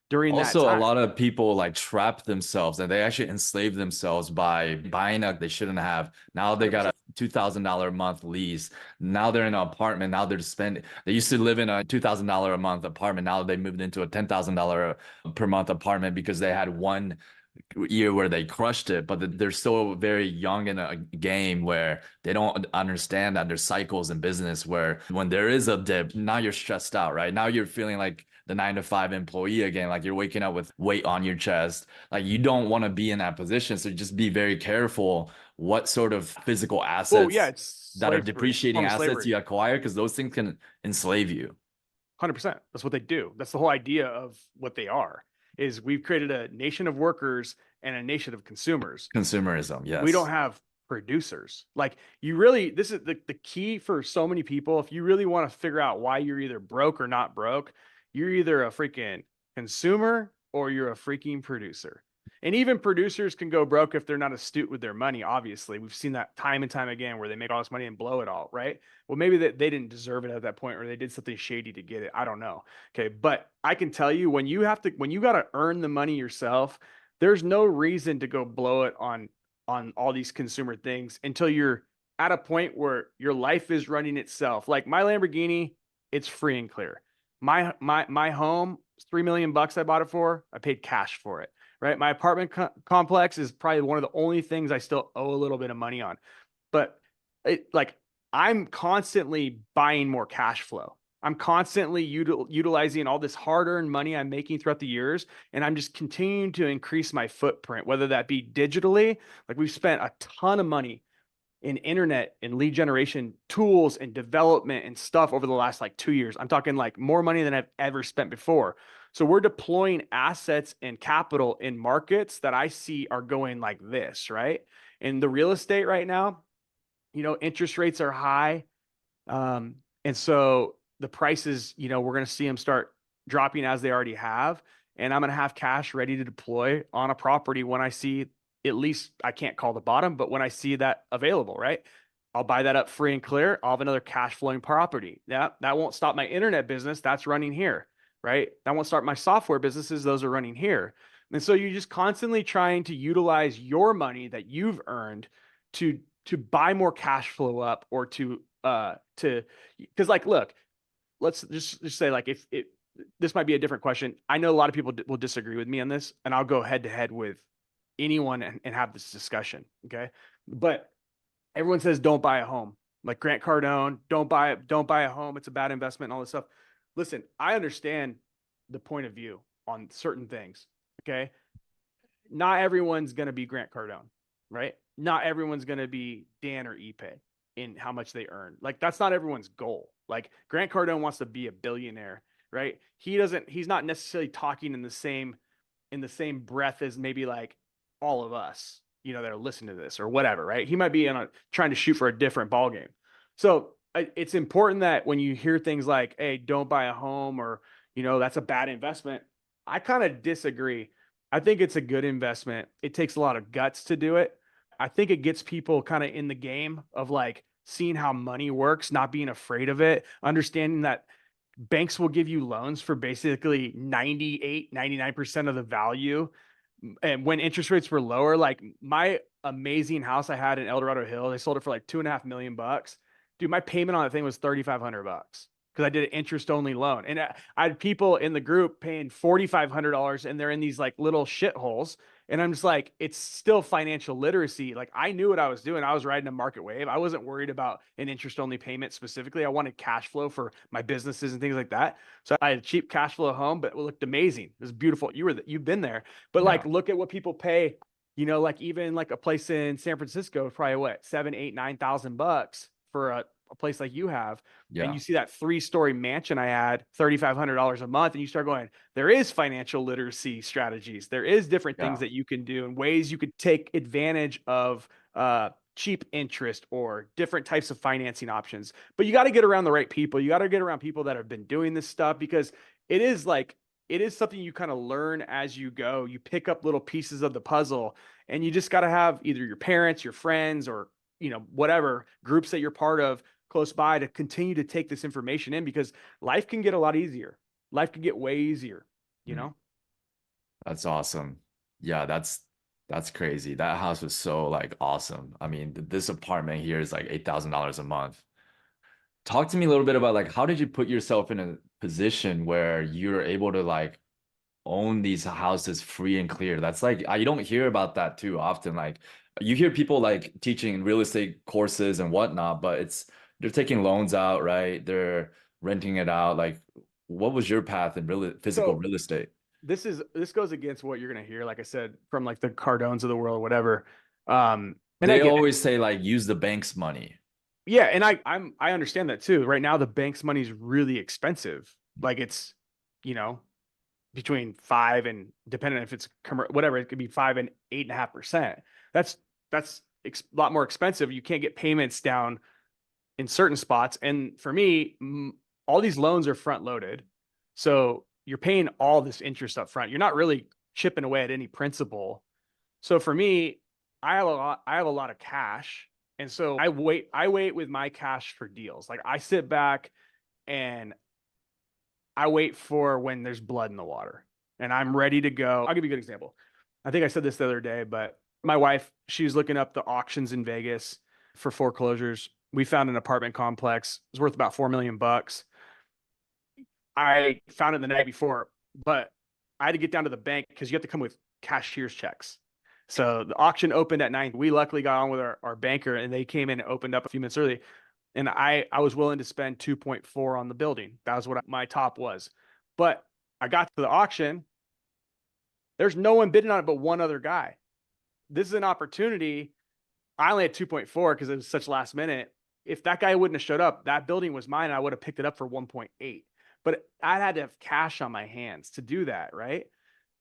during that Also, a time. lot of people like trap themselves and they actually enslave themselves by buying a they shouldn't have. Now they got a $2,000 a month lease. Now they're in an apartment. Now they're spending. They used to live in a $2,000 a month apartment. Now they moved into a $10,000 per month apartment because they had one year where they crushed it, but they're still very young in a game where they don't understand that there's cycles in business where when there is a dip, now you're stressed out, right? Now you're feeling like the 9 to 5 employee again, like you're waking up with weight on your chest. Like you don't want to be in that position. So just be very careful what sort of physical Well, yeah, assets it's that are slavery, depreciating form of assets slavery. you acquire, because those things can enslave you. 100%. That's what they do. That's the whole idea of what they are. Is we've created a nation of workers and a nation of consumers. Consumerism, We don't yes. have producers. Like this is the key for so many people. If you really want to figure out why you're either broke or not broke, you're either a freaking consumer or you're a freaking producer. And even producers can go broke if they're not astute with their money. Obviously, we've seen that time and time again where they make all this money and blow it all, right? Well, maybe they didn't deserve it at that point or they did something shady to get it. I don't know. Okay. But I can tell you when you got to earn the money yourself, there's no reason to go blow it on all these consumer things until you're at a point where your life is running itself. Like my Lamborghini, it's free and clear. My home, 3 million bucks I bought it for. I paid cash for it, right? My apartment complex is probably one of the only things I still owe a little bit of money on. But like I'm constantly buying more cash flow. I'm constantly utilizing all this hard-earned money I'm making throughout the years, and I'm just continuing to increase my footprint, whether that be digitally, like we've spent a ton of money in internet and lead generation tools and development and stuff over the last like 2 years. I'm talking like more money than I've ever spent before. So we're deploying assets and capital in markets that I see are going like this, right? And the real estate right now, interest rates are high. And so the prices, we're going to see them start dropping as they already have. And I'm going to have cash ready to deploy on a property when I see, at least I can't call the bottom, but when I see that available, right? I'll buy that up free and clear. I'll have another cash flowing property. Yeah, that won't stop my internet business. That's running here, right? That won't start my software businesses. Those are running here. And so you're just constantly trying to utilize your money that you've earned to buy more cash flow up, or because like, look, let's just say like, if it this might be a different question. I know a lot of people will disagree with me on this, and I'll go head to head with anyone and have this discussion. Okay. But everyone says don't buy a home. Like Grant Cardone, don't buy a home. It's a bad investment and all this stuff. Listen, I understand the point of view on certain things. Okay. Not everyone's going to be Grant Cardone, right? Not everyone's going to be Dan or Ippei in how much they earn. Like that's not everyone's goal. Like Grant Cardone wants to be a billionaire, right? He's not necessarily talking in the same breath as maybe like all of us, that are listening to this or whatever, right? He might be trying to shoot for a different ball game. So it's important that when you hear things like, hey, don't buy a home, or, that's a bad investment. I kind of disagree. I think it's a good investment. It takes a lot of guts to do it. I think it gets people kind of in the game of like seeing how money works, not being afraid of it, understanding that banks will give you loans for basically 98, 99% of the value. And when interest rates were lower, like my amazing house I had in El Dorado Hill, they sold it for like 2.5 million bucks. Dude, my payment on that thing was 3,500 bucks because I did an interest only loan. And I had people in the group paying $4,500, and they're in these like little shitholes. And I'm just like, it's still financial literacy. Like I knew what I was doing. I was riding a market wave. I wasn't worried about an interest only payment specifically. I wanted cash flow for my businesses and things like that. So I had a cheap cash flow home, but it looked amazing. It was beautiful. You've been there, but like, Yeah. look at what people pay, like even like a place in San Francisco, probably what, 7, 8, 9,000 bucks for a place like you have. And Yeah. you see that 3-story mansion I had, $3,500 a month. And you start going, there is financial literacy strategies. There is different things Yeah. that you can do and ways you could take advantage of, cheap interest or different types of financing options. But you got to get around the right people. You got to get around people that have been doing this stuff, because it is like, it is something you kind of learn as you go. You pick up little pieces of the puzzle, and you just got to have either your parents, your friends, or, whatever groups that you're part of close by to continue to take this information in, because life can get a lot easier. Life can get way easier, you Mm, know? that's awesome. Yeah, that's crazy. That house was so like awesome. I mean, this apartment here is like $8,000 a month. Talk to me a little bit about like how did you put yourself in a position where you're able to like own these houses free and clear? That's like you don't hear about that too often. Like you hear people like teaching real estate courses and whatnot, but they're taking loans out, right? They're renting it out. Like, what was your path in physical So real estate? this goes against what you're going to hear, like I said, from like the Cardones of the world, whatever. And I They get it. always say like use the bank's money. Yeah. And I understand that too. Right now, the bank's money is really expensive. Like it's, you know, between 5 and, depending if it's whatever, it could be 5 and 8.5%. That's a lot more expensive. You can't get payments down in certain spots. And for me, all these loans are front loaded. So you're paying all this interest up front. You're not really chipping away at any principal. So for me, I have a lot of cash. And so I wait with my cash for deals. Like I sit back and I wait for when there's blood in the water and I'm ready to go. I'll give you a good example. I think I said this the other day, but my wife, she was looking up the auctions in Vegas for foreclosures. We found an apartment complex. It was worth about 4 million bucks. I found it the night before, but I had to get down to the bank because you have to come with cashier's checks. So the auction opened at 9. We luckily got on with our banker, and they came in and opened up a few minutes early. And I was willing to spend 2.4 on the building. That was what my top was. But I got to the auction. There's no one bidding on it but one other guy. This is an opportunity. I only had 2.4 because it was such last minute. If that guy wouldn't have showed up, that building was mine. And I would have picked it up for 1.8. But I had to have cash on my hands to do that, right?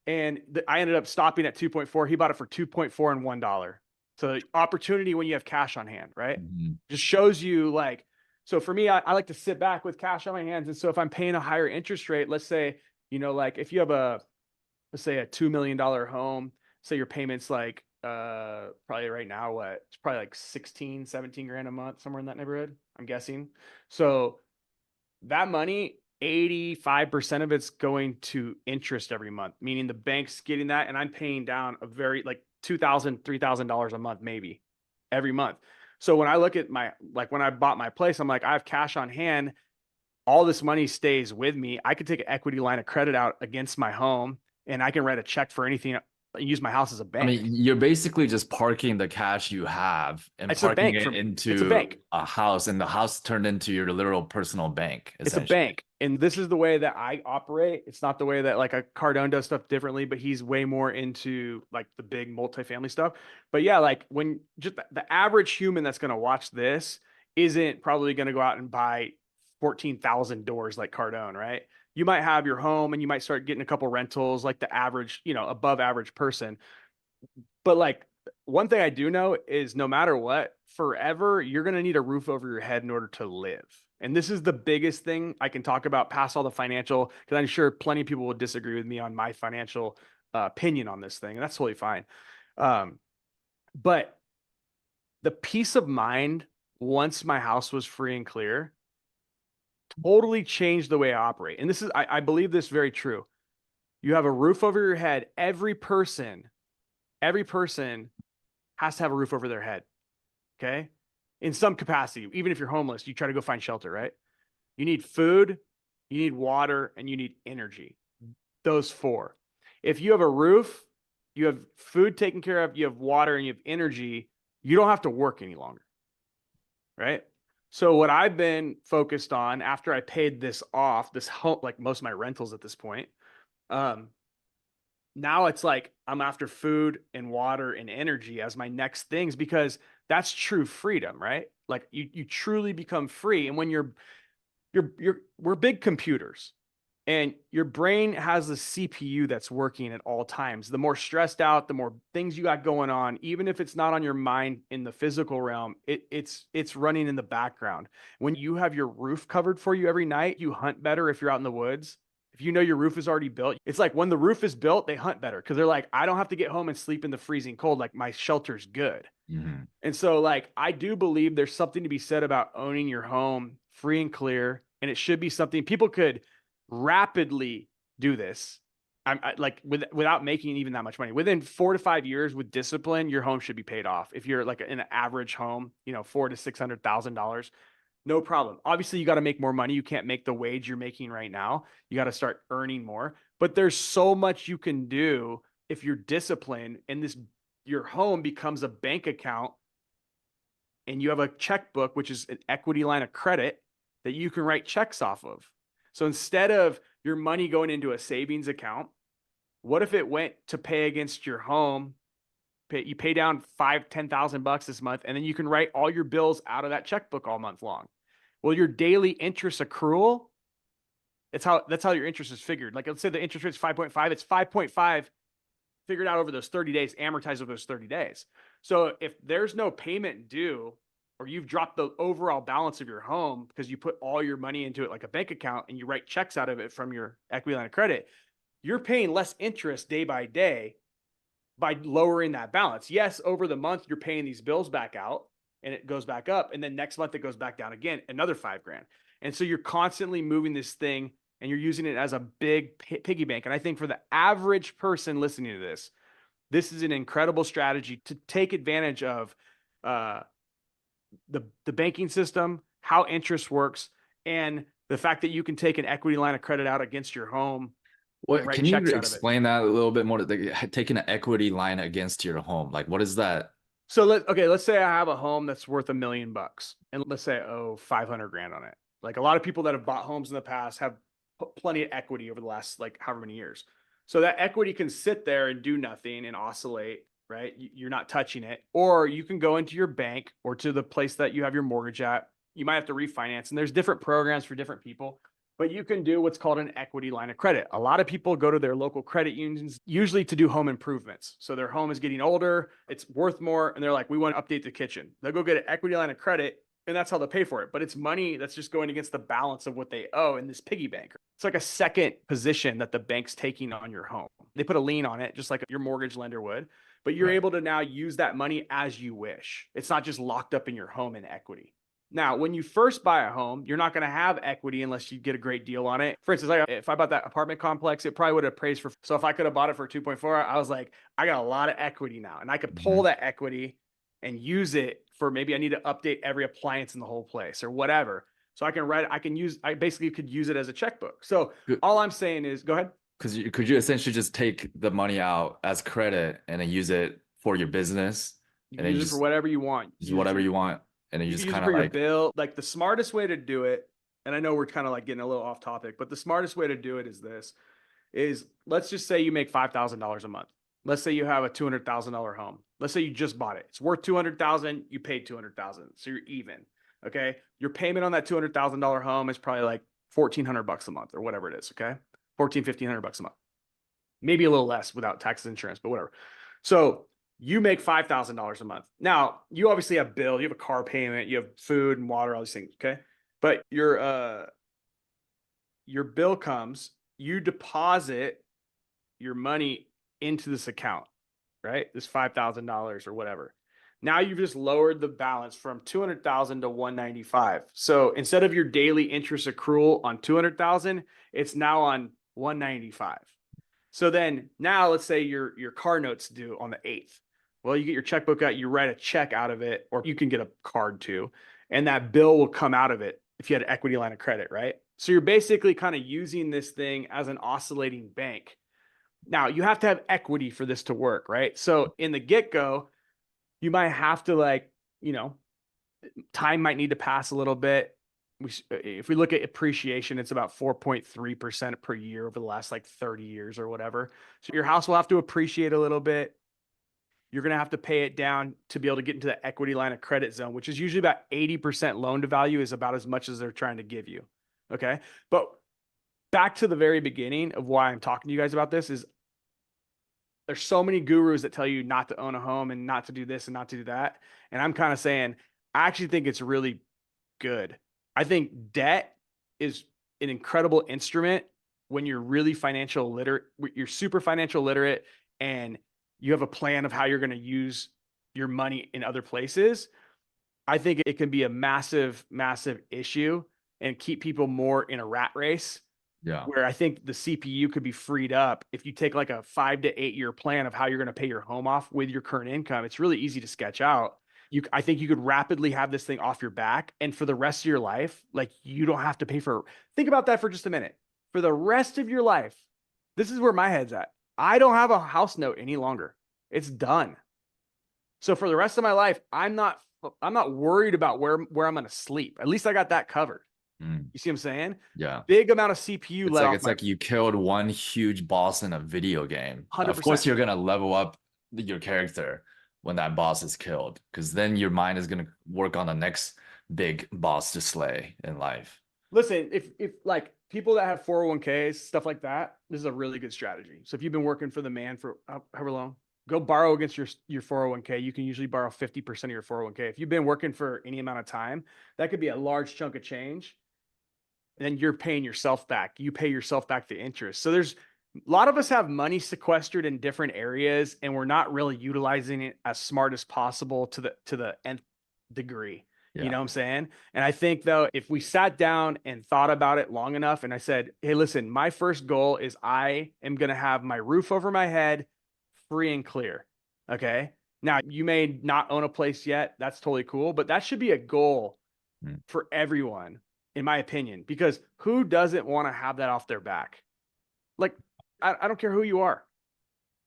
And I ended up stopping at 2.4. He bought it for 2.4 and $1. So opportunity when you have cash on hand, right? Mm-hmm. Just shows you like, so for me, I like to sit back with cash on my hands. And so if I'm paying a higher interest rate, let's say, like if you have let's say a $2 million home, say your payment's like, probably right now, it's probably like 16, 17 grand a month, somewhere in that neighborhood, I'm guessing. So that money, 85% of it's going to interest every month, meaning the bank's getting that. And I'm paying down a very like $2,000, $3,000 a month, maybe every month. So when I look at when I bought my place, I'm like, I have cash on hand. All this money stays with me. I could take an equity line of credit out against my home, and I can write a check for anything and use my house as a I mean, bank. you're basically just parking the cash you have and It's a parking bank it for me. It's a into bank. a house, and the house turned into your literal personal bank, It's a essentially. bank. And this is the way that I operate. It's not the way that like a Cardone does stuff differently, but he's way more into like the big multifamily stuff. But yeah, like when just the average human that's going to watch this isn't probably going to go out and buy 14,000 doors like Cardone, right? You might have your home and you might start getting a couple rentals like the average, above average person. But like one thing I do know is no matter what, forever, you're going to need a roof over your head in order to live. And this is the biggest thing I can talk about past all the financial, because I'm sure plenty of people will disagree with me on my financial opinion on this thing. And that's totally fine. But the peace of mind once my house was free and clear totally changed the way I operate. And this is, I believe this very true. You have a roof over your head. Every person has to have a roof over their head. Okay. In some capacity, even if you're homeless, you try to go find shelter, right? You need food, you need water, and you need energy. Those four. If you have a roof, you have food taken care of, you have water, and you have energy, you don't have to work any longer. Right. So what I've been focused on after I paid this off, this home, like most of my rentals at this point, now it's like I'm after food and water and energy as my next things, because that's true freedom, right? Like you truly become free. And when we're big computers, and your brain has a CPU that's working at all times. The more stressed out, the more things you got going on, even if it's not on your mind in the physical realm, it's running in the background. When you have your roof covered for you every night, you hunt better if you're out in the woods. If you know your roof is already built, it's like when the roof is built, they hunt better because they're like, I don't have to get home and sleep in the freezing cold. Like my shelter's good. Mm-hmm. And so, like, I do believe there's something to be said about owning your home free and clear. And it should be something people could rapidly do this. Like without making even that much money. Within 4 to 5 years with discipline, your home should be paid off. If you're like in an average home, $400,000 to $600,000, no problem. Obviously, you got to make more money. You can't make the wage you're making right now. You got to start earning more. But there's so much you can do if you're disciplined, and your home becomes a bank account, and you have a checkbook, which is an equity line of credit that you can write checks off of. So instead of your money going into a savings account, what if it went to pay against your home? You pay down $5,000, $10,000 this month, and then you can write all your bills out of that checkbook all month long. Well, your daily interest accrual, that's how your interest is figured. Like let's say the interest rate is 5.5, it's 5.5 figured out over those 30 days, amortized over those 30 days. So if there's no payment due, or you've dropped the overall balance of your home because you put all your money into it like a bank account and you write checks out of it from your equity line of credit, you're paying less interest day by day by lowering that balance. Yes, over the month, you're paying these bills back out and it goes back up. And then next month, it goes back down again, another 5 grand. And so you're constantly moving this thing and you're using it as a big piggy bank. And I think for the average person listening to this is an incredible strategy to take advantage of the banking system, how interest works, and The fact that you can take an equity line of credit out against your home and What write can you checks out of it. explain that a little bit more? Taking an equity line against your home, like what is that? So let's say I have a home that's worth $1 million, and let's say I owe 500 grand on it. Like a lot of people that have bought homes in the past have plenty of equity over the last like however many years. So that equity can sit there and do nothing and oscillate, right? You're not touching it. Or you can go into your bank or to the place that you have your mortgage at. You might have to refinance, and there's different programs for different people. But you can do what's called an equity line of credit. A lot of people go to their local credit unions, usually to do home improvements. So their home is getting older, it's worth more, and they're like, we want to update the kitchen. They'll go get an equity line of credit, and that's how they pay for it. But it's money that's just going against the balance of what they owe in this piggy bank. It's like a second position that the bank's taking on your home. They put a lien on it, just like your mortgage lender would, but you're Right. able to now use that money as you wish. It's not just locked up in your home in equity. Now, when you first buy a home, you're not going to have equity unless you get a great deal on it. For instance, if I bought that apartment complex, it probably would have appraised for. So if I could have bought it for 2.4, I was like, I got a lot of equity now, and I could pull that equity and use it for maybe I need to update every appliance in the whole place or whatever. So I basically could use it as a checkbook. So all I'm saying is, go ahead. Could you essentially just take the money out as credit and then use it for your business, You and can then use it for whatever you want. use whatever you want, and then you You can just use it kind for of your like, bill. Like the smartest way to do it, and I know we're kind of like getting a little off topic, but the smartest way to do it is this: is let's just say you make $5,000 a month. Let's say you have a $200,000 home. Let's say you just bought it. It's worth 200,000. You paid 200,000, so you're even. Okay, your payment on that $200,000 home is probably like $1,400 a month or whatever it is. Okay, 1,500 a month, maybe a little less without taxes and insurance, but whatever. So you make $5,000 a month. Now you obviously have bill, you have a car payment, you have food and water, all these things. Okay, but your bill comes, you deposit your money into this account, right? This $5,000 or whatever. Now you've just lowered the balance from 200,000 to 195. So instead of your daily interest accrual on 200,000, it's now on 195. So then now let's say your car note's due on the 8th. Well, you get your checkbook out, you write a check out of it, or you can get a card too, and that bill will come out of it if you had an equity line of credit, right? So you're basically kind of using this thing as an oscillating bank. Now you have to have equity for this to work, right? So in the get-go, you might have to time might need to pass a little bit. If we look at appreciation, it's about 4.3% per year over the last like 30 years or whatever. So your house will have to appreciate a little bit. You're going to have to pay it down to be able to get into the equity line of credit zone, which is usually about 80% loan to value, is about as much as they're trying to give you. Okay. But back to the very beginning of why I'm talking to you guys about this is there's so many gurus that tell you not to own a home and not to do this and not to do that. And I'm kind of saying, I actually think it's really good. I think debt is an incredible instrument when you're really financial literate, you're super financial literate, and you have a plan of how you're going to use your money in other places. I think it can be a massive, massive issue and keep people more in a rat race. yeah, Where I think the CPU could be freed up if you take like a 5 to 8 year plan of how you're going to pay your home off with your current income. It's really easy to sketch out. I think you could rapidly have this thing off your back, and for the rest of your life, like you don't have to pay for. Think about that for just a minute. For the rest of your life, this is where my head's at. I don't have a house note any longer. It's done. So for the rest of my life, I'm not worried about where I'm going to sleep. At least I got that covered. You see what I'm saying? yeah. Big amount of CPU It's let like off it's like you killed one huge boss in a video game. Of course, 100%. you're gonna level up your character when that boss is killed, because then your mind is gonna work on the next big boss to slay in life. Listen, if like people that have 401ks, stuff like that, this is a really good strategy. So if you've been working for the man for however long, go borrow against your 401k. You can usually borrow 50% of your 401k. If you've been working for any amount of time, that could be a large chunk of change. And then you're paying yourself back. You pay yourself back the interest. So there's a lot of us have money sequestered in different areas, and we're not really utilizing it as smart as possible to the nth degree. You Yeah. know what I'm saying? And I think though, if we sat down and thought about it long enough, and I said, hey, listen, my first goal is I am going to have my roof over my head free and clear. Okay. Now you may not own a place yet. That's totally cool, but that should be a goal Mm. for everyone in my opinion, because who doesn't want to have that off their back? Like, I don't care who you are.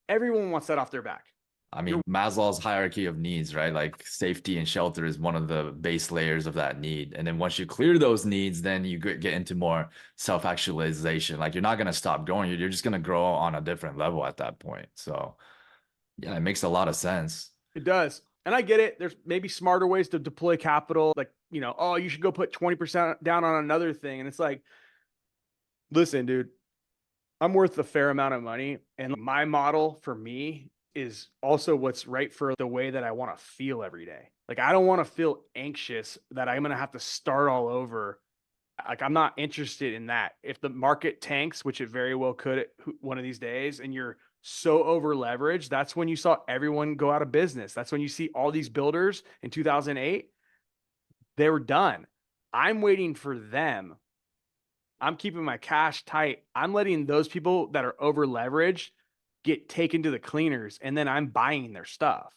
Everyone wants that off their back. I mean, Maslow's hierarchy of needs, right? Like safety and shelter is one of the base layers of that need. And then once you clear those needs, then you get into more self-actualization. Like you're not going to stop growing. You're just going to grow on a different level at that point. So yeah, it makes a lot of sense. It does. And I get it. There's maybe smarter ways to deploy capital. Like, oh, you should go put 20% down on another thing. And it's like, listen, dude, I'm worth a fair amount of money. And my model for me is also what's right for the way that I want to feel every day. Like, I don't want to feel anxious that I'm going to have to start all over. Like, I'm not interested in that. If the market tanks, which it very well could at one of these days, and you're so over leveraged, that's when you saw everyone go out of business. That's when you see all these builders in 2008, they were done. I'm waiting for them. I'm keeping my cash tight. I'm letting those people that are over leveraged get taken to the cleaners, and then I'm buying their stuff.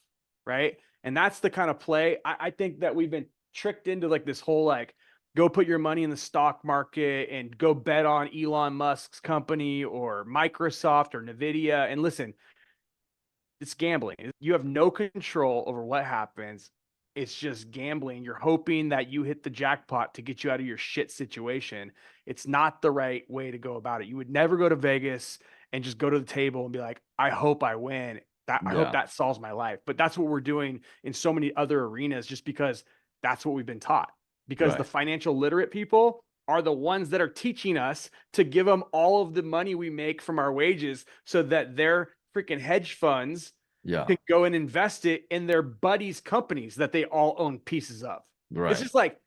Right. And that's the kind of play. I think that we've been tricked into like this whole, like, go put your money in the stock market and go bet on Elon Musk's company or Microsoft or Nvidia. And listen, it's gambling. You have no control over what happens. It's just gambling. You're hoping that you hit the jackpot to get you out of your shit situation. It's not the right way to go about it. You would never go to Vegas and just go to the table and be like, I hope I win. I hope Yeah, that solves my life. But that's what we're doing in so many other arenas, just because that's what we've been taught. Because the right. financial literate people are the ones that are teaching us to give them all of the money we make from our wages so that their freaking hedge funds Yeah, can go and invest it in their buddies' companies that they all own pieces of. It's right. just like,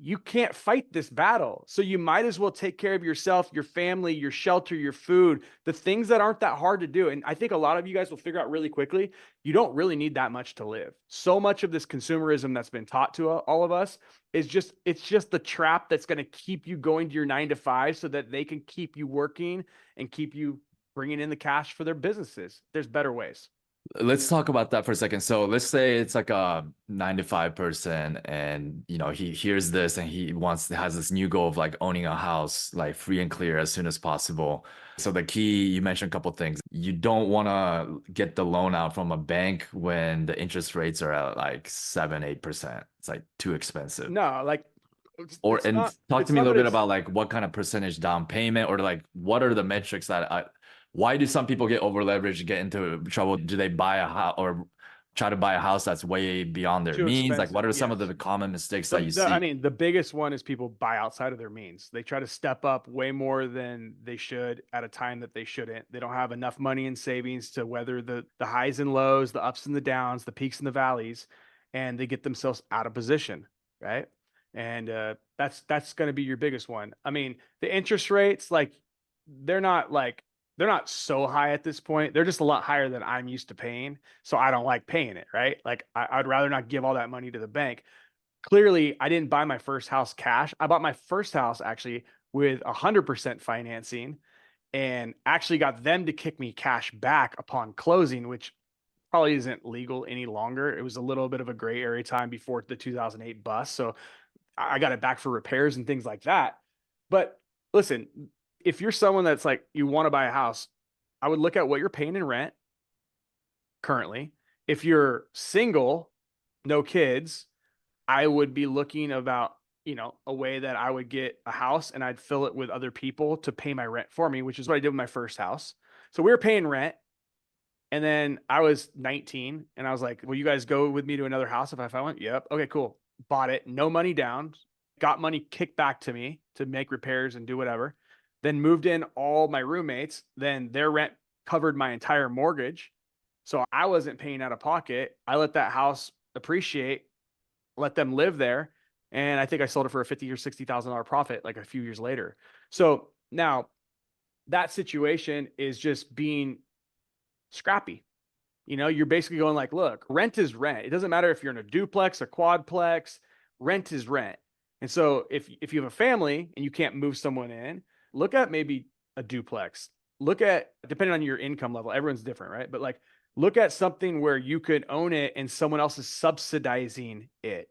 you can't fight this battle. So you might as well take care of yourself, your family, your shelter, your food, the things that aren't that hard to do. And I think a lot of you guys will figure out really quickly, you don't really need that much to live. So much of this consumerism that's been taught to all of us is just, it's just the trap that's going to keep you going to your 9 to 5 so that they can keep you working and keep you bringing in the cash for their businesses. There's better ways. Let's talk about that for a second. So let's say it's like a 9 to 5 person, and he hears this and he has this new goal of like owning a house like free and clear as soon as possible. So the key, you mentioned a couple things. You don't want to get the loan out from a bank when the interest rates are at like 7, 8%. It's like too expensive. No, like, Or it's and not, talk to it's me a not little that bit it's about like what kind of percentage down payment, or like what are the metrics that why do some people get over leveraged and get into trouble? Do they buy a house or try to buy a house that's way beyond their too means? Like what expensive. are some of Yes. the common mistakes that you I see? mean, the biggest one is people buy outside of their means. They try to step up way more than they should at a time that they shouldn't. They don't have enough money in savings to weather the highs and lows, the ups and the downs, the peaks and the valleys, and they get themselves out of position, right? And that's going to be your biggest one. I mean, the interest rates, they're not like they're not so high at this point. They're just a lot higher than I'm used to paying. So I don't like paying it, right? Like I'd rather not give all that money to the bank. Clearly, I didn't buy my first house cash. I bought my first house actually with 100% financing, and actually got them to kick me cash back upon closing, which probably isn't legal any longer. It was a little bit of a gray area time before the 2008 bust. So I got it back for repairs and things like that. But listen, if you're someone that's like, you want to buy a house, I would look at what you're paying in rent currently. If you're single, no kids, I would be looking about, a way that I would get a house and I'd fill it with other people to pay my rent for me, which is what I did with my first house. So we were paying rent. And then I was 19 and I was like, will you guys go with me to another house if I find one? Yep. Okay, cool. Bought it. No money down. Got money kicked back to me to make repairs and do whatever. Then moved in all my roommates. Then their rent covered my entire mortgage. So I wasn't paying out of pocket. I let that house appreciate, let them live there. And I think I sold it for a 50 or $60,000 profit like a few years later. So now that situation is just being scrappy. You're basically going like, look, rent is rent. It doesn't matter if you're in a duplex, a quadplex, rent is rent. And so if you have a family and you can't move someone in, look at maybe a duplex. Look at, depending on your income level, everyone's different, right? But like, look at something where you could own it and someone else is subsidizing it.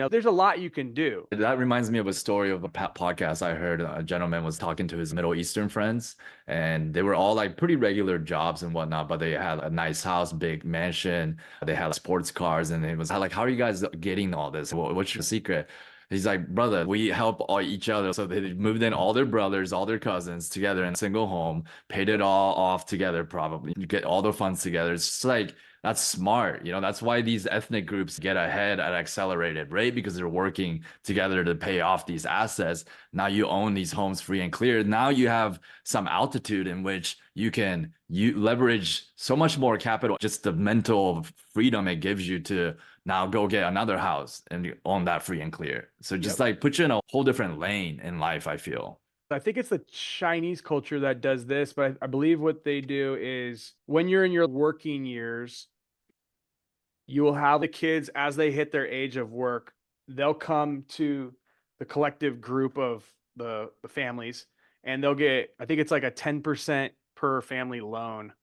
There's a lot you can do. That reminds me of a story of a podcast I heard. A gentleman was talking to his Middle Eastern friends, and they were all like pretty regular jobs and whatnot, but they had a nice house, big mansion, they had sports cars, and it was like, how are you guys getting all this? What's your secret? He's like, brother, we help each other. So they moved in all their brothers, all their cousins together in a single home, paid it all off together, probably. You get all the funds together. It's just like, that's smart. That's why these ethnic groups get ahead at accelerated rate, because they're working together to pay off these assets. Now you own these homes free and clear. Now you have some altitude in which you leverage so much more capital, just the mental freedom it gives you to now go get another house and you own that free and clear. So just like put you in a whole different lane in life, I feel. I think it's the Chinese culture that does this, but I believe what they do is when you're in your working years, you will have the kids as they hit their age of work, they'll come to the collective group of the families, and they'll get, I think it's like a 10% per family loan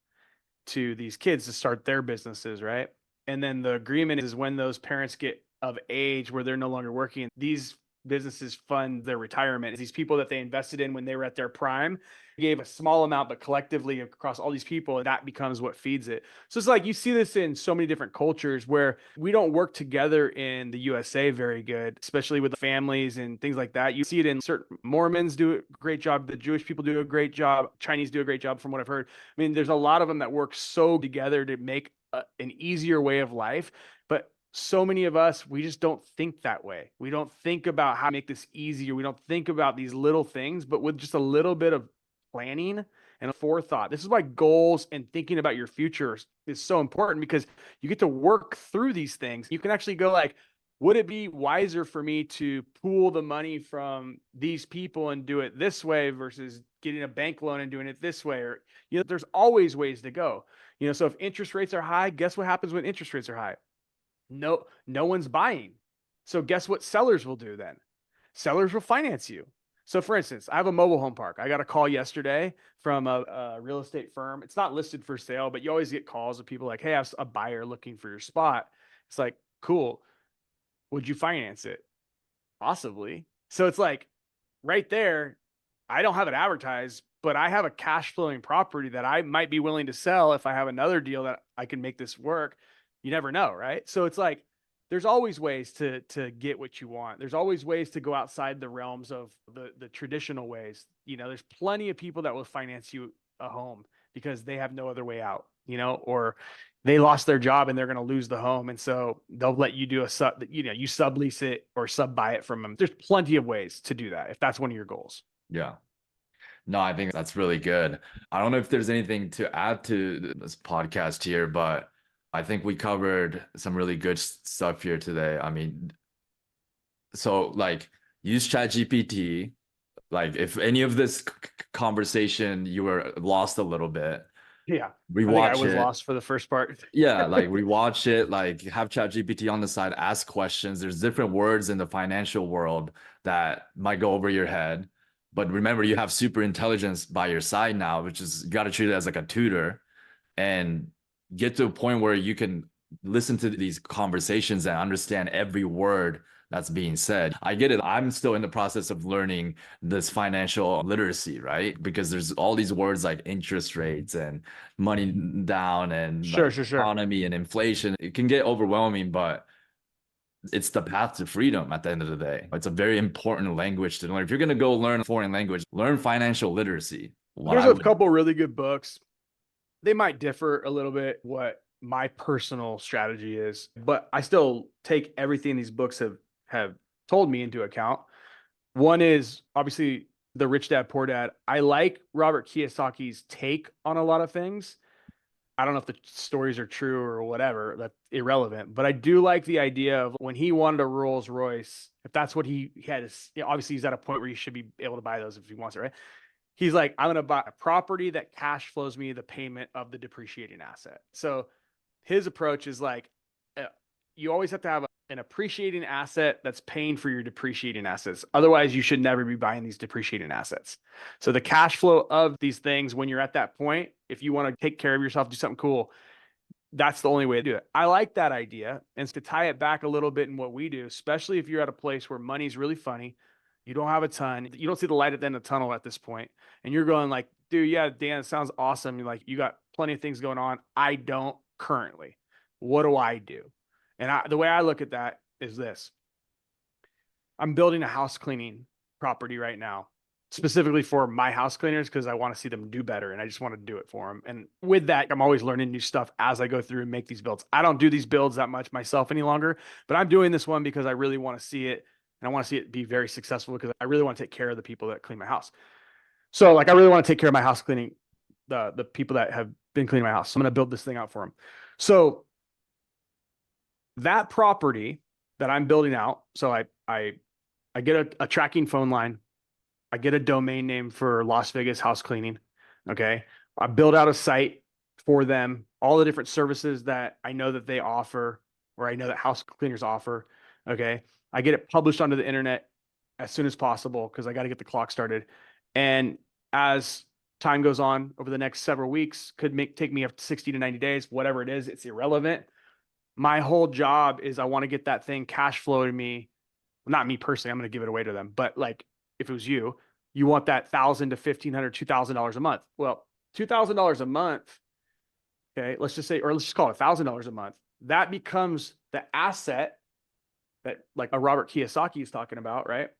to these kids to start their businesses, right? And then the agreement is when those parents get of age where they're no longer working, these businesses fund their retirement. These people that they invested in when they were at their prime gave a small amount, but collectively across all these people, that becomes what feeds it. So it's like you see this in so many different cultures where we don't work together in the USA very good, especially with the families and things like that. You see it in certain Mormons do a great job. The Jewish people do a great job. Chinese do a great job from what I've heard. I mean, there's a lot of them that work so together to make an easier way of life. But so many of us, we just don't think that way. We don't think about how to make this easier. We don't think about these little things, but with just a little bit of planning and forethought. This is why goals and thinking about your future is so important, because you get to work through these things. You can actually go like, would it be wiser for me to pool the money from these people and do it this way versus getting a bank loan and doing it this way? Or, there's always ways to go. So if interest rates are high, guess what happens when interest rates are high? No one's buying. So guess what sellers will do then? Sellers will finance you. So for instance, I have a mobile home park. I got a call yesterday from a real estate firm. It's not listed for sale, but you always get calls of people like, hey, I have a buyer looking for your spot. It's like, cool. Would you finance it? Possibly. So it's like right there, I don't have it advertised, but I have a cash flowing property that I might be willing to sell if I have another deal that I can make this work. You never know, right? So it's like there's always ways to get what you want. There's always ways to go outside the realms of the traditional ways. There's plenty of people that will finance you a home because they have no other way out, or they lost their job and they're going to lose the home. And so they'll let you do you sublease it or sub buy it from them. There's plenty of ways to do that if that's one of your goals. Yeah. No, I think that's really good. I don't know if there's anything to add to this podcast here, but I think we covered some really good stuff here today. I mean, so like use ChatGPT. Like if any of this conversation you were lost a little bit, Yeah. rewatch I was it. lost for the first part. Yeah, like rewatch it, like have ChatGPT on the side, ask questions. There's different words in the financial world that might go over your head. But remember, you have super intelligence by your side now, which is you got to treat it as like a tutor and get to a point where you can listen to these conversations and understand every word that's being said. I get it. I'm still in the process of learning this financial literacy, right? Because there's all these words like interest rates and money down and Sure. economy and inflation. It can get overwhelming, but it's the path to freedom at the end of the day. It's a very important language to learn. If you're going to go learn a foreign language, learn financial literacy. There's a couple really good books. They might differ a little bit what my personal strategy is, but I still take everything these books have told me into account. One is obviously The Rich Dad Poor Dad. I like Robert Kiyosaki's take on a lot of things. I don't know if the stories are true or whatever, that's irrelevant, but I do like the idea of when he wanted a Rolls Royce, if that's what he had, obviously he's at a point where he should be able to buy those if he wants it, right? He's like, I'm going to buy a property that cash flows me the payment of the depreciating asset. So his approach is like, you always have to have an appreciating asset that's paying for your depreciating assets. Otherwise, you should never be buying these depreciating assets. So the cash flow of these things, when you're at that point, if you want to take care of yourself, do something cool, that's the only way to do it. I like that idea. And to tie it back a little bit in what we do, especially if you're at a place where money's really funny, you don't have a ton, you don't see the light at the end of the tunnel at this point, and you're going like, dude, yeah, Dan, it sounds awesome. You're like, you got plenty of things going on. I don't currently. What do I do? And the way I look at that is this. I'm building a house cleaning property right now, specifically for my house cleaners, because I want to see them do better and I just want to do it for them. And with that, I'm always learning new stuff as I go through and make these builds. I don't do these builds that much myself any longer, but I'm doing this one because I really want to see it, and I want to see it be very successful because I really want to take care of the people that clean my house. So like, I really want to take care of my house cleaning, the people that have been cleaning my house. So I'm going to build this thing out for them. So that property that I'm building out, so I get a tracking phone line. I get a domain name for Las Vegas house cleaning. Okay. I build out a site for them, all the different services that I know that they offer, or I know that house cleaners offer. Okay. I get it published onto the internet as soon as possible because I got to get the clock started. And as time goes on over the next several weeks, take me up to 60 to 90 days, whatever it is, it's irrelevant. My whole job is I want to get that thing cash flow to me. Not me personally, I'm going to give it away to them. But like, if it was you, you want that $1,000 to $1,500, $2,000 a month. Well, $2,000 a month. Okay. Let's just say, or let's just call it $1,000 a month. That becomes the asset that like a Robert Kiyosaki is talking about, right?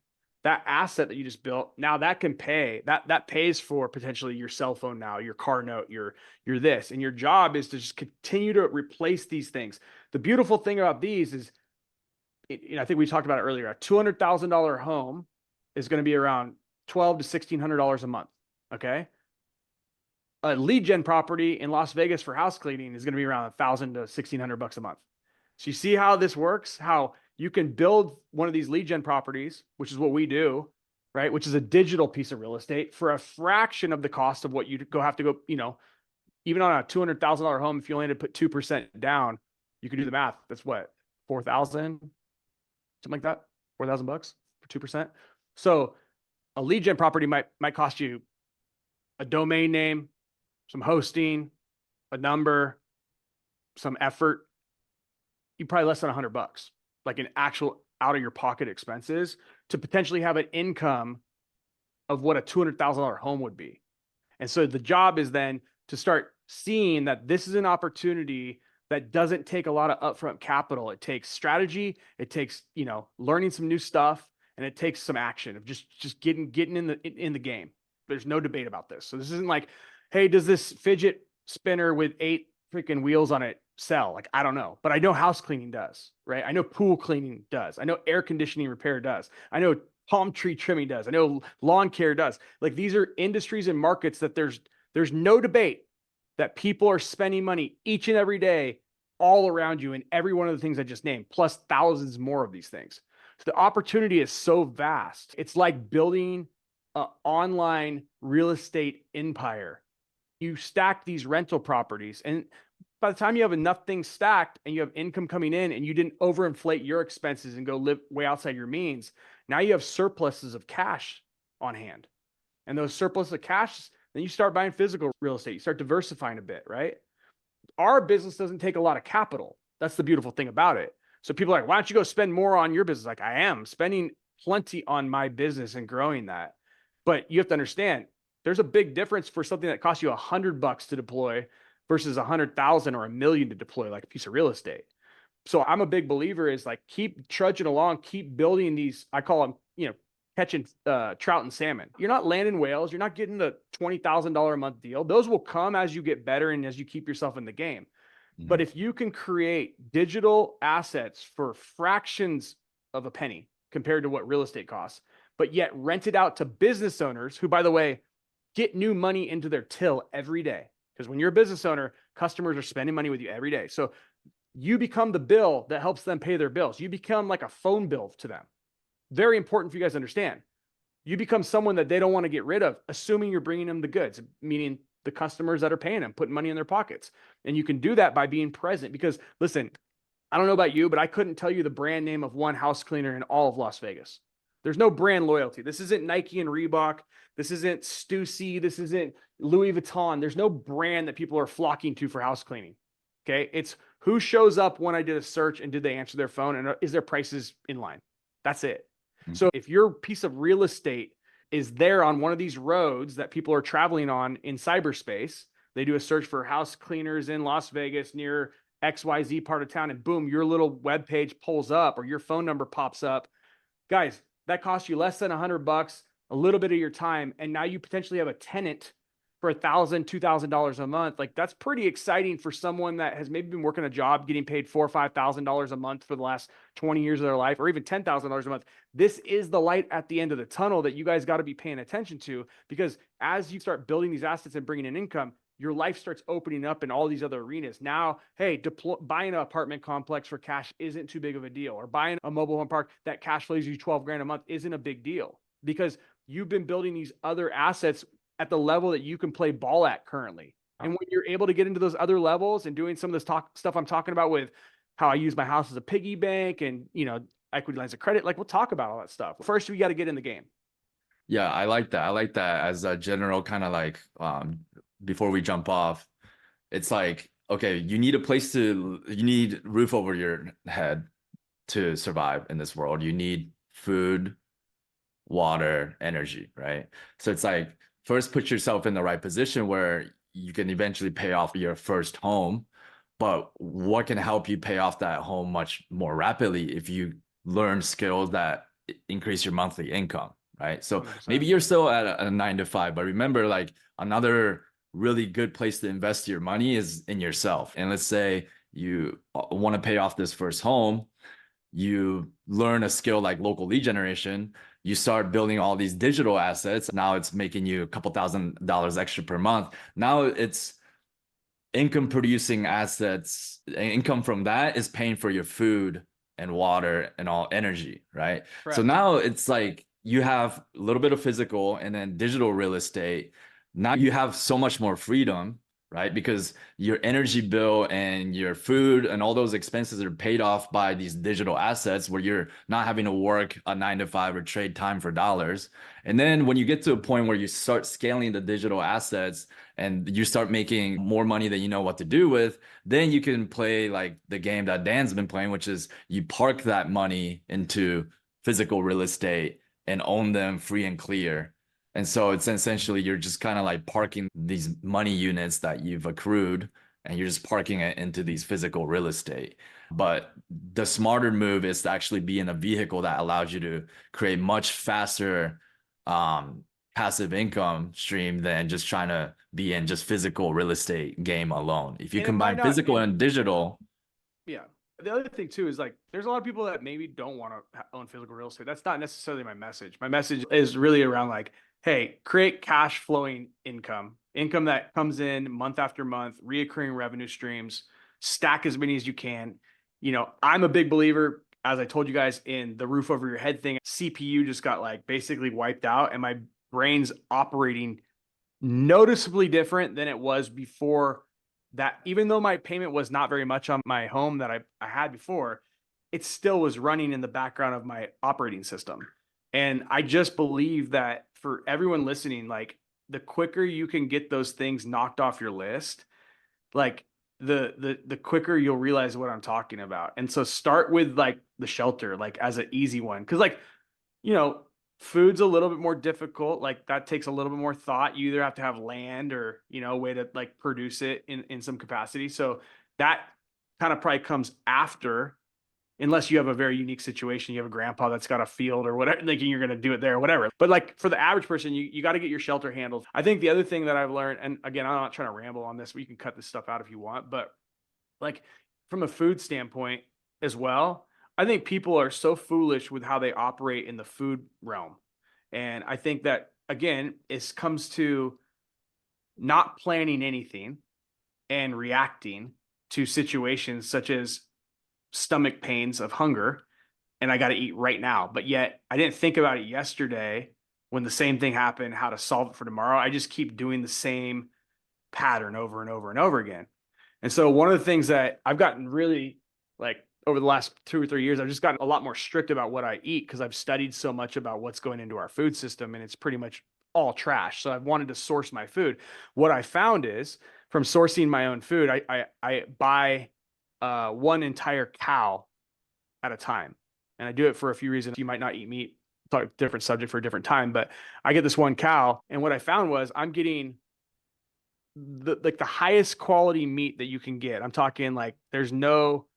That asset that you just built. Now that can pay, that pays for potentially your cell phone now, your car note, your this, and your job is to just continue to replace these things. The beautiful thing about these is, I think we talked about it earlier, a $200,000 home is going to be around $1,200 to $1,600 a month. Okay. A lead gen property in Las Vegas for house cleaning is going to be around $1,000 to $1,600 a month. So you see how this works, how you can build one of these lead gen properties, which is what we do, right? Which is a digital piece of real estate for a fraction of the cost of what you have to go, even on a $200,000 home, if you only had to put 2% down, you can do the math. That's what, 4,000, something like that, $4,000 for 2%. So a lead gen property might cost you a domain name, some hosting, a number, some effort. You probably less than $100, like an actual out of your pocket expenses to potentially have an income of what a $200,000 home would be. And so the job is then to start seeing that this is an opportunity that doesn't take a lot of upfront capital. It takes strategy. It takes, learning some new stuff, and it takes some action of just getting in the game. There's no debate about this. So this isn't like, hey, does this fidget spinner with 8 freaking wheels on it sell? Like, I don't know, but I know house cleaning does, right? I know pool cleaning does. I know air conditioning repair does. I know palm tree trimming does. I know lawn care does. Like, these are industries and markets that there's no debate that people are spending money each and every day all around you in every one of the things I just named, plus thousands more of these things. So the opportunity is so vast. It's like building an online real estate empire. You stack these rental properties, and by the time you have enough things stacked and you have income coming in and you didn't overinflate your expenses and go live way outside your means, now you have surpluses of cash on hand. And those surplus of cash, then you start buying physical real estate. You start diversifying a bit, right? Our business doesn't take a lot of capital. That's the beautiful thing about it. So people are like, why don't you go spend more on your business? Like, I am spending plenty on my business and growing that. But you have to understand, there's a big difference for something that costs you $100 to deploy versus 100,000 or $1 million to deploy, like a piece of real estate. So I'm a big believer is like, keep trudging along, keep building these, I call them, catching trout and salmon. You're not landing whales. You're not getting the $20,000 a month deal. Those will come as you get better and as you keep yourself in the game. Mm-hmm. But if you can create digital assets for fractions of a penny compared to what real estate costs, but yet rent it out to business owners who, by the way, get new money into their till every day. Because when you're a business owner, customers are spending money with you every day. So you become the bill that helps them pay their bills. You become like a phone bill to them. Very important for you guys to understand. You become someone that they don't want to get rid of, assuming you're bringing them the goods, meaning the customers that are paying them, putting money in their pockets. And you can do that by being present. Because listen, I don't know about you, but I couldn't tell you the brand name of one house cleaner in all of Las Vegas. There's no brand loyalty. This isn't Nike and Reebok. This isn't Stussy. This isn't Louis Vuitton. There's no brand that people are flocking to for house cleaning. Okay. It's who shows up when I did a search and did they answer their phone and is their prices in line? That's it. Mhm. So if your piece of real estate is there on one of these roads that people are traveling on in cyberspace, they do a search for house cleaners in Las Vegas near XYZ part of town, and boom, your little web page pulls up or your phone number pops up. Guys, that costs you less than $100, a little bit of your time, and now you potentially have a tenant for $1,000, $2,000 a month. Like that's pretty exciting for someone that has maybe been working a job, getting paid $4,000 or $5,000 a month for the last 20 years of their life, or even $10,000 a month. This is the light at the end of the tunnel that you guys got to be paying attention to, because as you start building these assets and bringing in income, your life starts opening up in all these other arenas. Now, hey, buying an apartment complex for cash isn't too big of a deal, or buying a mobile home park that cash flows you 12 grand a month isn't a big deal, because you've been building these other assets at the level that you can play ball at currently. And when you're able to get into those other levels and doing some of this stuff I'm talking about with how I use my house as a piggy bank and, equity lines of credit, like we'll talk about all that stuff. First, we got to get in the game. Yeah, I like that. I like that as a general kind of like before we jump off, it's like, okay, you need roof over your head to survive in this world. You need food, water, energy, right? So it's like first put yourself in the right position where you can eventually pay off your first home. But what can help you pay off that home much more rapidly if you learn skills that increase your monthly income, right? So 100%. maybe you're still at a 9 to 5, but remember, like another really good place to invest your money is in yourself. And let's say you want to pay off this first home, you learn a skill like local lead generation, you start building all these digital assets. Now it's making you a couple $1,000s extra per month. Now it's income producing assets. Income from that is paying for your food and water and all energy, right? Correct. So now it's like you have a little bit of physical and then digital real estate. Now you have so much more freedom, right? Because your energy bill and your food and all those expenses are paid off by these digital assets where you're not having to work a 9 to 5 or trade time for dollars. And then when you get to a point where you start scaling the digital assets and you start making more money than you know what to do with, then you can play like the game that Dan's been playing, which is you park that money into physical real estate and own them free and clear. And so it's essentially you're just kind of like parking these money units that you've accrued and you're just parking it into these physical real estate. But the smarter move is to actually be in a vehicle that allows you to create much faster passive income stream than just trying to be in just physical real estate game alone. If you And combine physical and digital. Yeah. The other thing too is like there's a lot of people that maybe don't want to own physical real estate. That's not necessarily my message. My message is really around like, hey, create cash flowing income that comes in month after month, reoccurring revenue streams, stack as many as you can. I'm a big believer, as I told you guys, in the roof over your head thing. CPU just got like basically wiped out and my brain's operating noticeably different than it was before that. Even though my payment was not very much on my home that I had before, it still was running in the background of my operating system. And I just believe that for everyone listening, like the quicker you can get those things knocked off your list, like the quicker you'll realize what I'm talking about. And so start with like the shelter, like as an easy one. Cause like, you know, food's a little bit more difficult. Like that takes a little bit more thought. You either have to have land or, a way to like produce it in some capacity. So that kind of probably comes after, unless you have a very unique situation. You have a grandpa that's got a field or whatever, thinking you're going to do it there or whatever. But like for the average person, you got to get your shelter handled. I think the other thing that I've learned, and again, I'm not trying to ramble on this, but you can cut this stuff out if you want, but like from a food standpoint as well, I think people are so foolish with how they operate in the food realm. And I think that again, it comes to not planning anything and reacting to situations such as stomach pains of hunger and I got to eat right now. But yet I didn't think about it yesterday when the same thing happened, how to solve it for tomorrow. I just keep doing the same pattern over and over and over again. And so one of the things that I've gotten really like over the last 2 or 3 years, I've just gotten a lot more strict about what I eat because I've studied so much about what's going into our food system and it's pretty much all trash. So I've wanted to source my food. What I found is from sourcing my own food, I buy one entire cow at a time. And I do it for a few reasons. You might not eat meat, talk different subject for a different time, but I get this one cow. And what I found was I'm getting the highest quality meat that you can get. I'm talking like there's no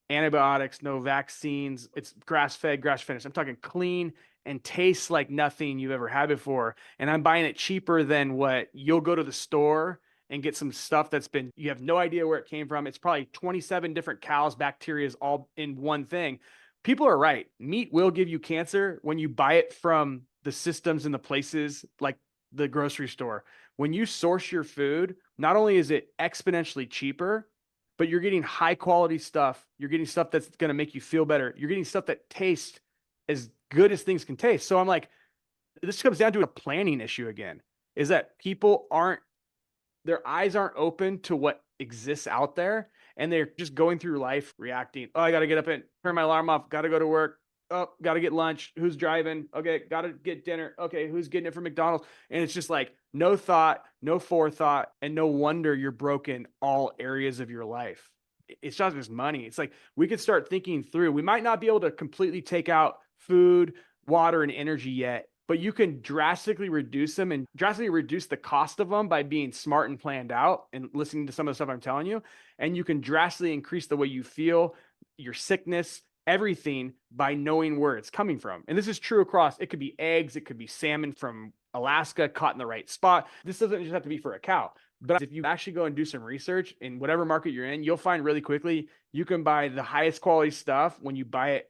antibiotics, no vaccines. It's grass fed, grass finished. I'm talking clean and tastes like nothing you've ever had before. And I'm buying it cheaper than what you'll go to the store and get some stuff that's been, you have no idea where it came from. It's probably 27 different cows, bacterias all in one thing. People are right. Meat will give you cancer when you buy it from the systems and the places like the grocery store. When you source your food, not only is it exponentially cheaper, but you're getting high quality stuff. You're getting stuff that's going to make you feel better. You're getting stuff that tastes as good as things can taste. So I'm like, this comes down to a planning issue again, is that people their eyes aren't open to what exists out there. And they're just going through life reacting. Oh, I got to get up and turn my alarm off. Got to go to work. Oh, got to get lunch. Who's driving? Okay. Got to get dinner. Okay. Who's getting it from McDonald's? And it's just like no thought, no forethought, and no wonder you're broken all areas of your life. It's not just money. It's like we could start thinking through. We might not be able to completely take out food, water, and energy yet, but you can drastically reduce them and drastically reduce the cost of them by being smart and planned out and listening to some of the stuff I'm telling you. And you can drastically increase the way you feel, your sickness, everything by knowing where it's coming from. And this is true across, it could be eggs, it could be salmon from Alaska caught in the right spot. This doesn't just have to be for a cow. But if you actually go and do some research in whatever market you're in, you'll find really quickly you can buy the highest quality stuff when you buy it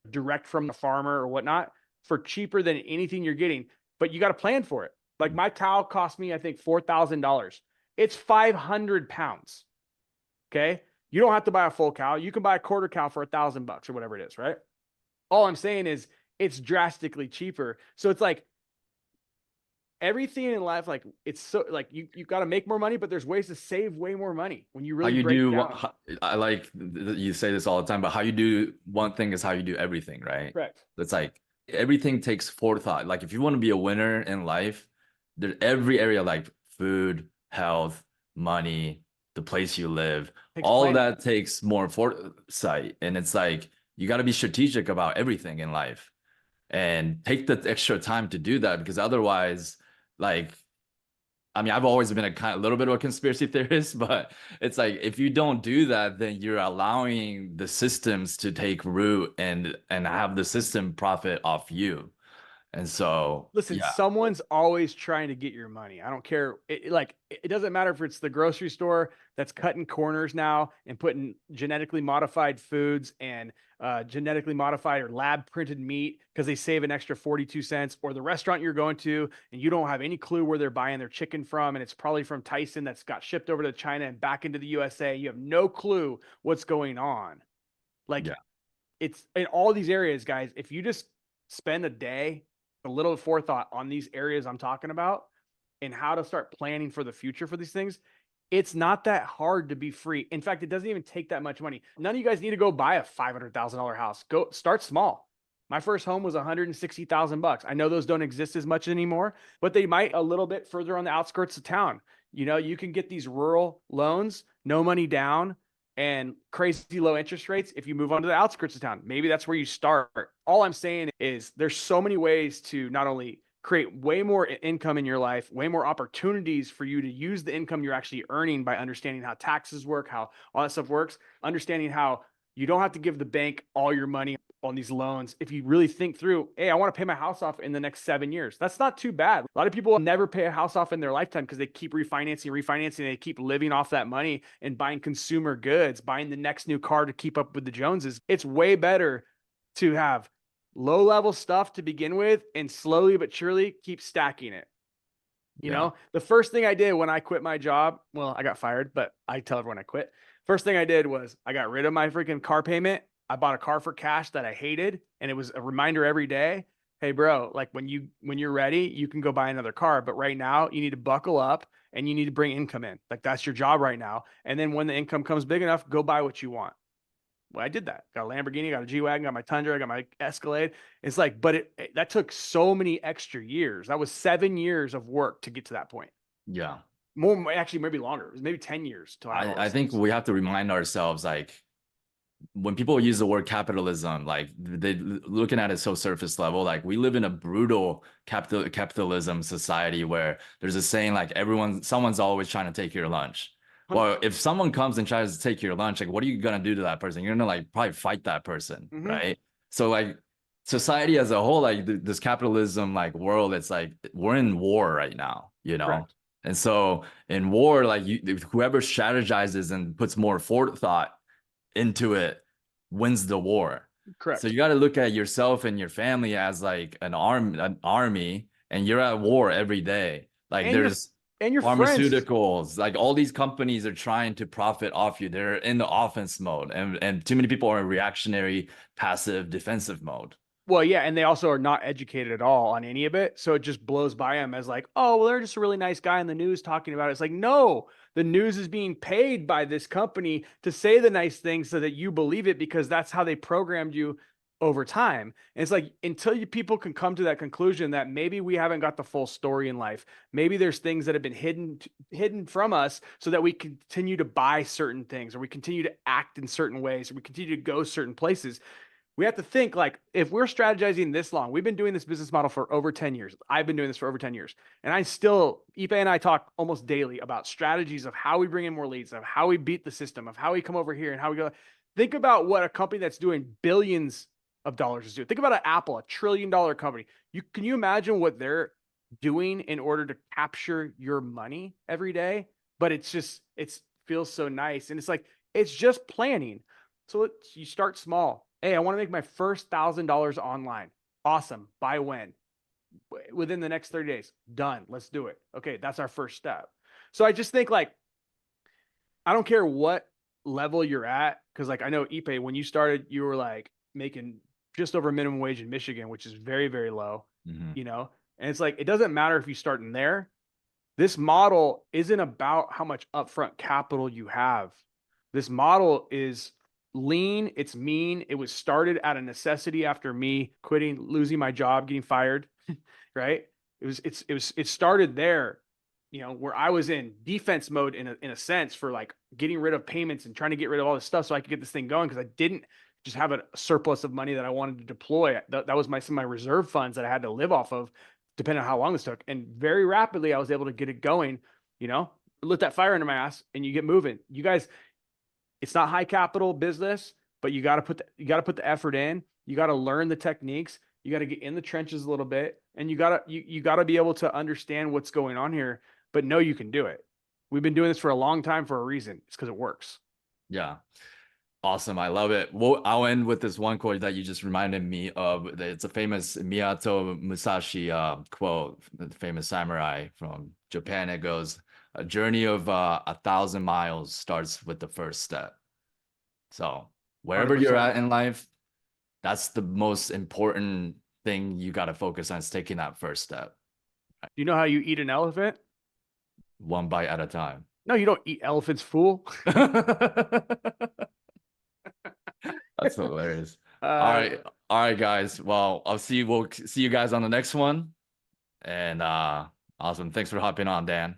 direct from the farmer or whatnot for cheaper than anything you're getting. But you got to plan for it. Like my cow cost me, I think, $4,000. It's 500 pounds. Okay. You don't have to buy a full cow. You can buy a quarter cow for $1,000 or whatever it is, right? All I'm saying is it's drastically cheaper. So it's like everything in life, like it's so like you got to make more money, but there's ways to save way more money when you How really you break do it down. I like you say this all the time, but how you do one thing is how you do everything, right? Correct. It's like everything takes forethought. Like if you want to be a winner in life, there's every area like food, health, money, the place you live, Takes all of planning. that takes more foresight. And it's like you got to be strategic about everything in life and take the extra time to do that because otherwise, like I mean, I've always been a little bit of a conspiracy theorist, but it's like if you don't do that, then you're allowing the systems to take root and have the system profit off you. And so, Listen, yeah, someone's always trying to get your money. I don't care. It doesn't matter if it's the grocery store that's cutting corners now and putting genetically modified foods and genetically modified or lab printed meat because they save an extra 42 cents, or the restaurant you're going to and you don't have any clue where they're buying their chicken from. And it's probably from Tyson that's got shipped over to China and back into the USA. You have no clue what's going on. Like yeah, it's in all these areas, guys. If you just spend a day, a little forethought on these areas I'm talking about and how to start planning for the future for these things, it's not that hard to be free. In fact, it doesn't even take that much money. None of you guys need to go buy a $500,000 house. Go start small. My first home was $160,000. I know those don't exist as much anymore, but they might a little bit further on the outskirts of town. You know, you can get these rural loans, no money down, and crazy low interest rates if you move on to the outskirts of town. Maybe that's where you start. All I'm saying is there's so many ways to not only create way more income in your life, way more opportunities for you to use the income you're actually earning by understanding how taxes work, how all that stuff works, understanding how you don't have to give the bank all your money on these loans. If you really think through, hey, I want to pay my house off in the next 7 years. That's not too bad. A lot of people never pay a house off in their lifetime because they keep refinancing. They keep living off that money and buying consumer goods, buying the next new car to keep up with the Joneses. It's way better to have low level stuff to begin with and slowly but surely keep stacking it. You yeah, know, the first thing I did when I quit my job, well, I got fired, but I tell everyone I quit. First thing I did was I got rid of my freaking car payment. I bought a car for cash that I hated. And it was a reminder every day. Hey, bro, like when you're ready, you can go buy another car. But right now you need to buckle up and you need to bring income in. Like that's your job right now. And then when the income comes big enough, go buy what you want. Well, I did that. Got a Lamborghini, got a G-Wagon, got my Tundra, got my Escalade. It's like, but that took so many extra years. That was 7 years of work to get to that point. yeah. more actually maybe longer. It was maybe 10 years till I had all I those think things. we have to remind ourselves, like, when people use the word capitalism, like they looking at it so surface level, like we live in a brutal capitalism society where there's a saying like someone's always trying to take your lunch. Well, if someone comes and tries to take your lunch, like what are you gonna do to that person? You're gonna like probably fight that person, right? So like society as a whole, like this capitalism like world, it's like we're in war right now, you know? Correct. And so in war, like whoever strategizes and puts more forethought into it wins the war. So Correct. you got to look at yourself and your family as like an army, and you're at war every day. Like And your there's and your friends. pharmaceuticals, like all these companies are trying to profit off you. They're in the offense mode, and too many people are in reactionary, passive, defensive mode. Well, yeah, and they also are not educated at all on any of it. So it just blows by them as like, oh, well, they're just a really nice guy in the news talking about it. It's like, no, the news is being paid by this company to say the nice things so that you believe it because that's how they programmed you over time. And it's like until people can come to that conclusion that maybe we haven't got the full story in life, maybe there's things that have been hidden from us so that we continue to buy certain things or we continue to act in certain ways or we continue to go certain places. We have to think like if we're strategizing this long, we've been doing this business model for over 10 years. I've been doing this for over 10 years. And Ippei and I talk almost daily about strategies of how we bring in more leads, of how we beat the system, of how we come over here and how we go. Think about what a company that's doing billions of dollars is doing. Think about an Apple, $1 trillion company. Can you imagine what they're doing in order to capture your money every day? But it feels so nice. And it's like, it's just planning. So you start small. Hey, I want to make my first $1,000 online. Awesome. By when? Within the next 30 days. Done. Let's do it. Okay, that's our first step. So I just think like, I don't care what level you're at, because like I know Ippei, when you started, you were like making just over minimum wage in Michigan, which is very, very low, you know? And it's like, it doesn't matter if you start in there. This model isn't about how much upfront capital you have. This model is lean, it's mean. It was started out of necessity after me quitting, losing my job, getting fired, right? It started there, you know, where I was in defense mode in a sense for like getting rid of payments and trying to get rid of all this stuff so I could get this thing going because I didn't just have a surplus of money that I wanted to deploy. That was some of my reserve funds that I had to live off of, depending on how long this took. And very rapidly, I was able to get it going, you know, lit that fire under my ass and you get moving. You guys, it's not high capital business, but you got to put the effort in. You got to learn the techniques. You got to get in the trenches a little bit, and you got to be able to understand what's going on here. But know you can do it. We've been doing this for a long time for a reason. It's because it works. Yeah. Awesome. I love it. Well, I'll end with this one quote that you just reminded me of. It's a famous Miyato Musashi quote, the famous samurai from Japan. It goes, a journey of 1,000 miles starts with the first step. So wherever 100%. you're at in life, that's the most important thing you got to focus on, is taking that first step. Do you know how you eat an elephant? One bite at a time. No, you don't eat elephants, fool. That's hilarious. All right, guys. Well, we'll see you guys on the next one. And awesome. Thanks for hopping on, Dan.